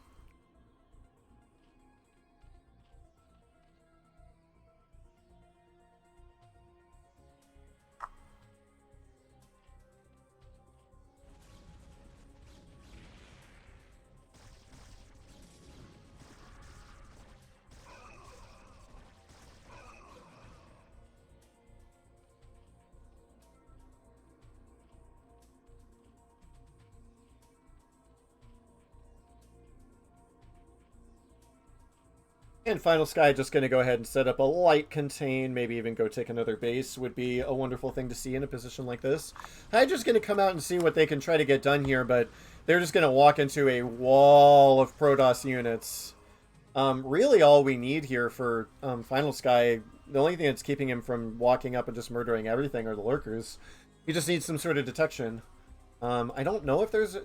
And Finalsky just going to go ahead and set up a light contain, maybe even go take another base would be a wonderful thing to see in a position like this. Hydra's going to come out and see what they can try to get done here, but they're just going to walk into a wall of Protoss units. Really all we need here for Finalsky, the only thing that's keeping him from walking up and just murdering everything are the lurkers. He just needs some sort of detection. I don't know if there's...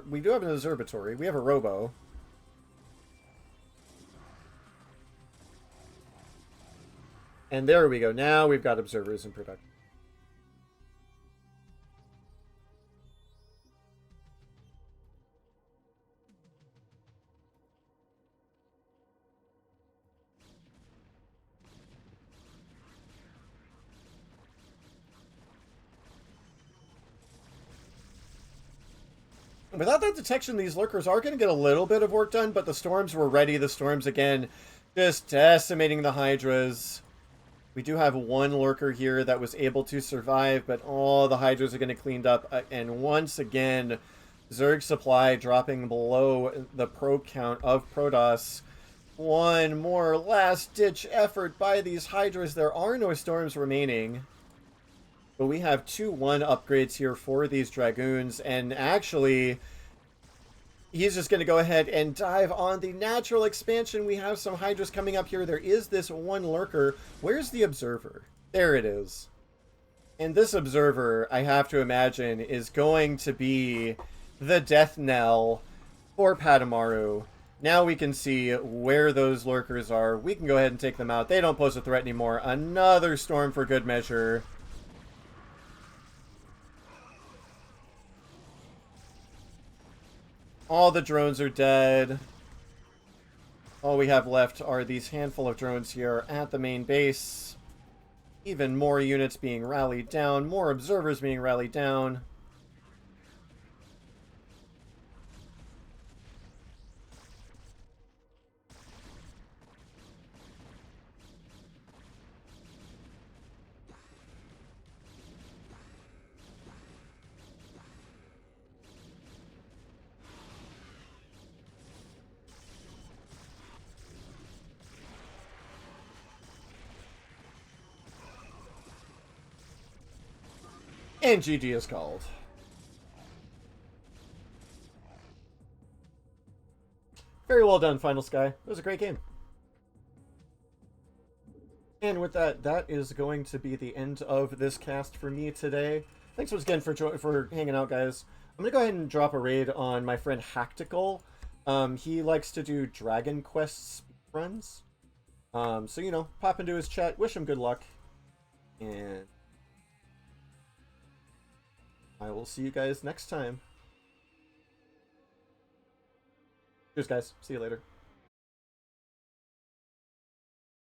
We do have an observatory. We have a robo. And there we go. Now we've got observers in production. Without that detection, these lurkers are going to get a little bit of work done, but the storms were ready. The storms, again, just decimating the Hydras. We do have one lurker here that was able to survive, but all the Hydras are going to cleaned up. And once again, Zerg supply dropping below the probe count of Protoss. One more last-ditch effort by these Hydras. There are no storms remaining. But we have 2-1 upgrades here for these Dragoons. And actually, he's just going to go ahead and dive on the natural expansion. We have some Hydras coming up here. There is this one lurker. Where's the observer? There it is. And this observer, I have to imagine, is going to be the death knell for Patomaru. Now we can see where those lurkers are. We can go ahead and take them out. They don't pose a threat anymore. Another storm for good measure. All the drones are dead. All we have left are these handful of drones here at the main base. Even more units being rallied down. More observers being rallied down. And GG is called. Very well done, Finalsky. It was a great game. And with that, that is going to be the end of this cast for me today. Thanks once again for hanging out, guys. I'm going to go ahead and drop a raid on my friend Hactical. He likes to do Dragon Quest runs. So, you know, pop into his chat. Wish him good luck. And I will see you guys next time. Cheers, guys. See you later.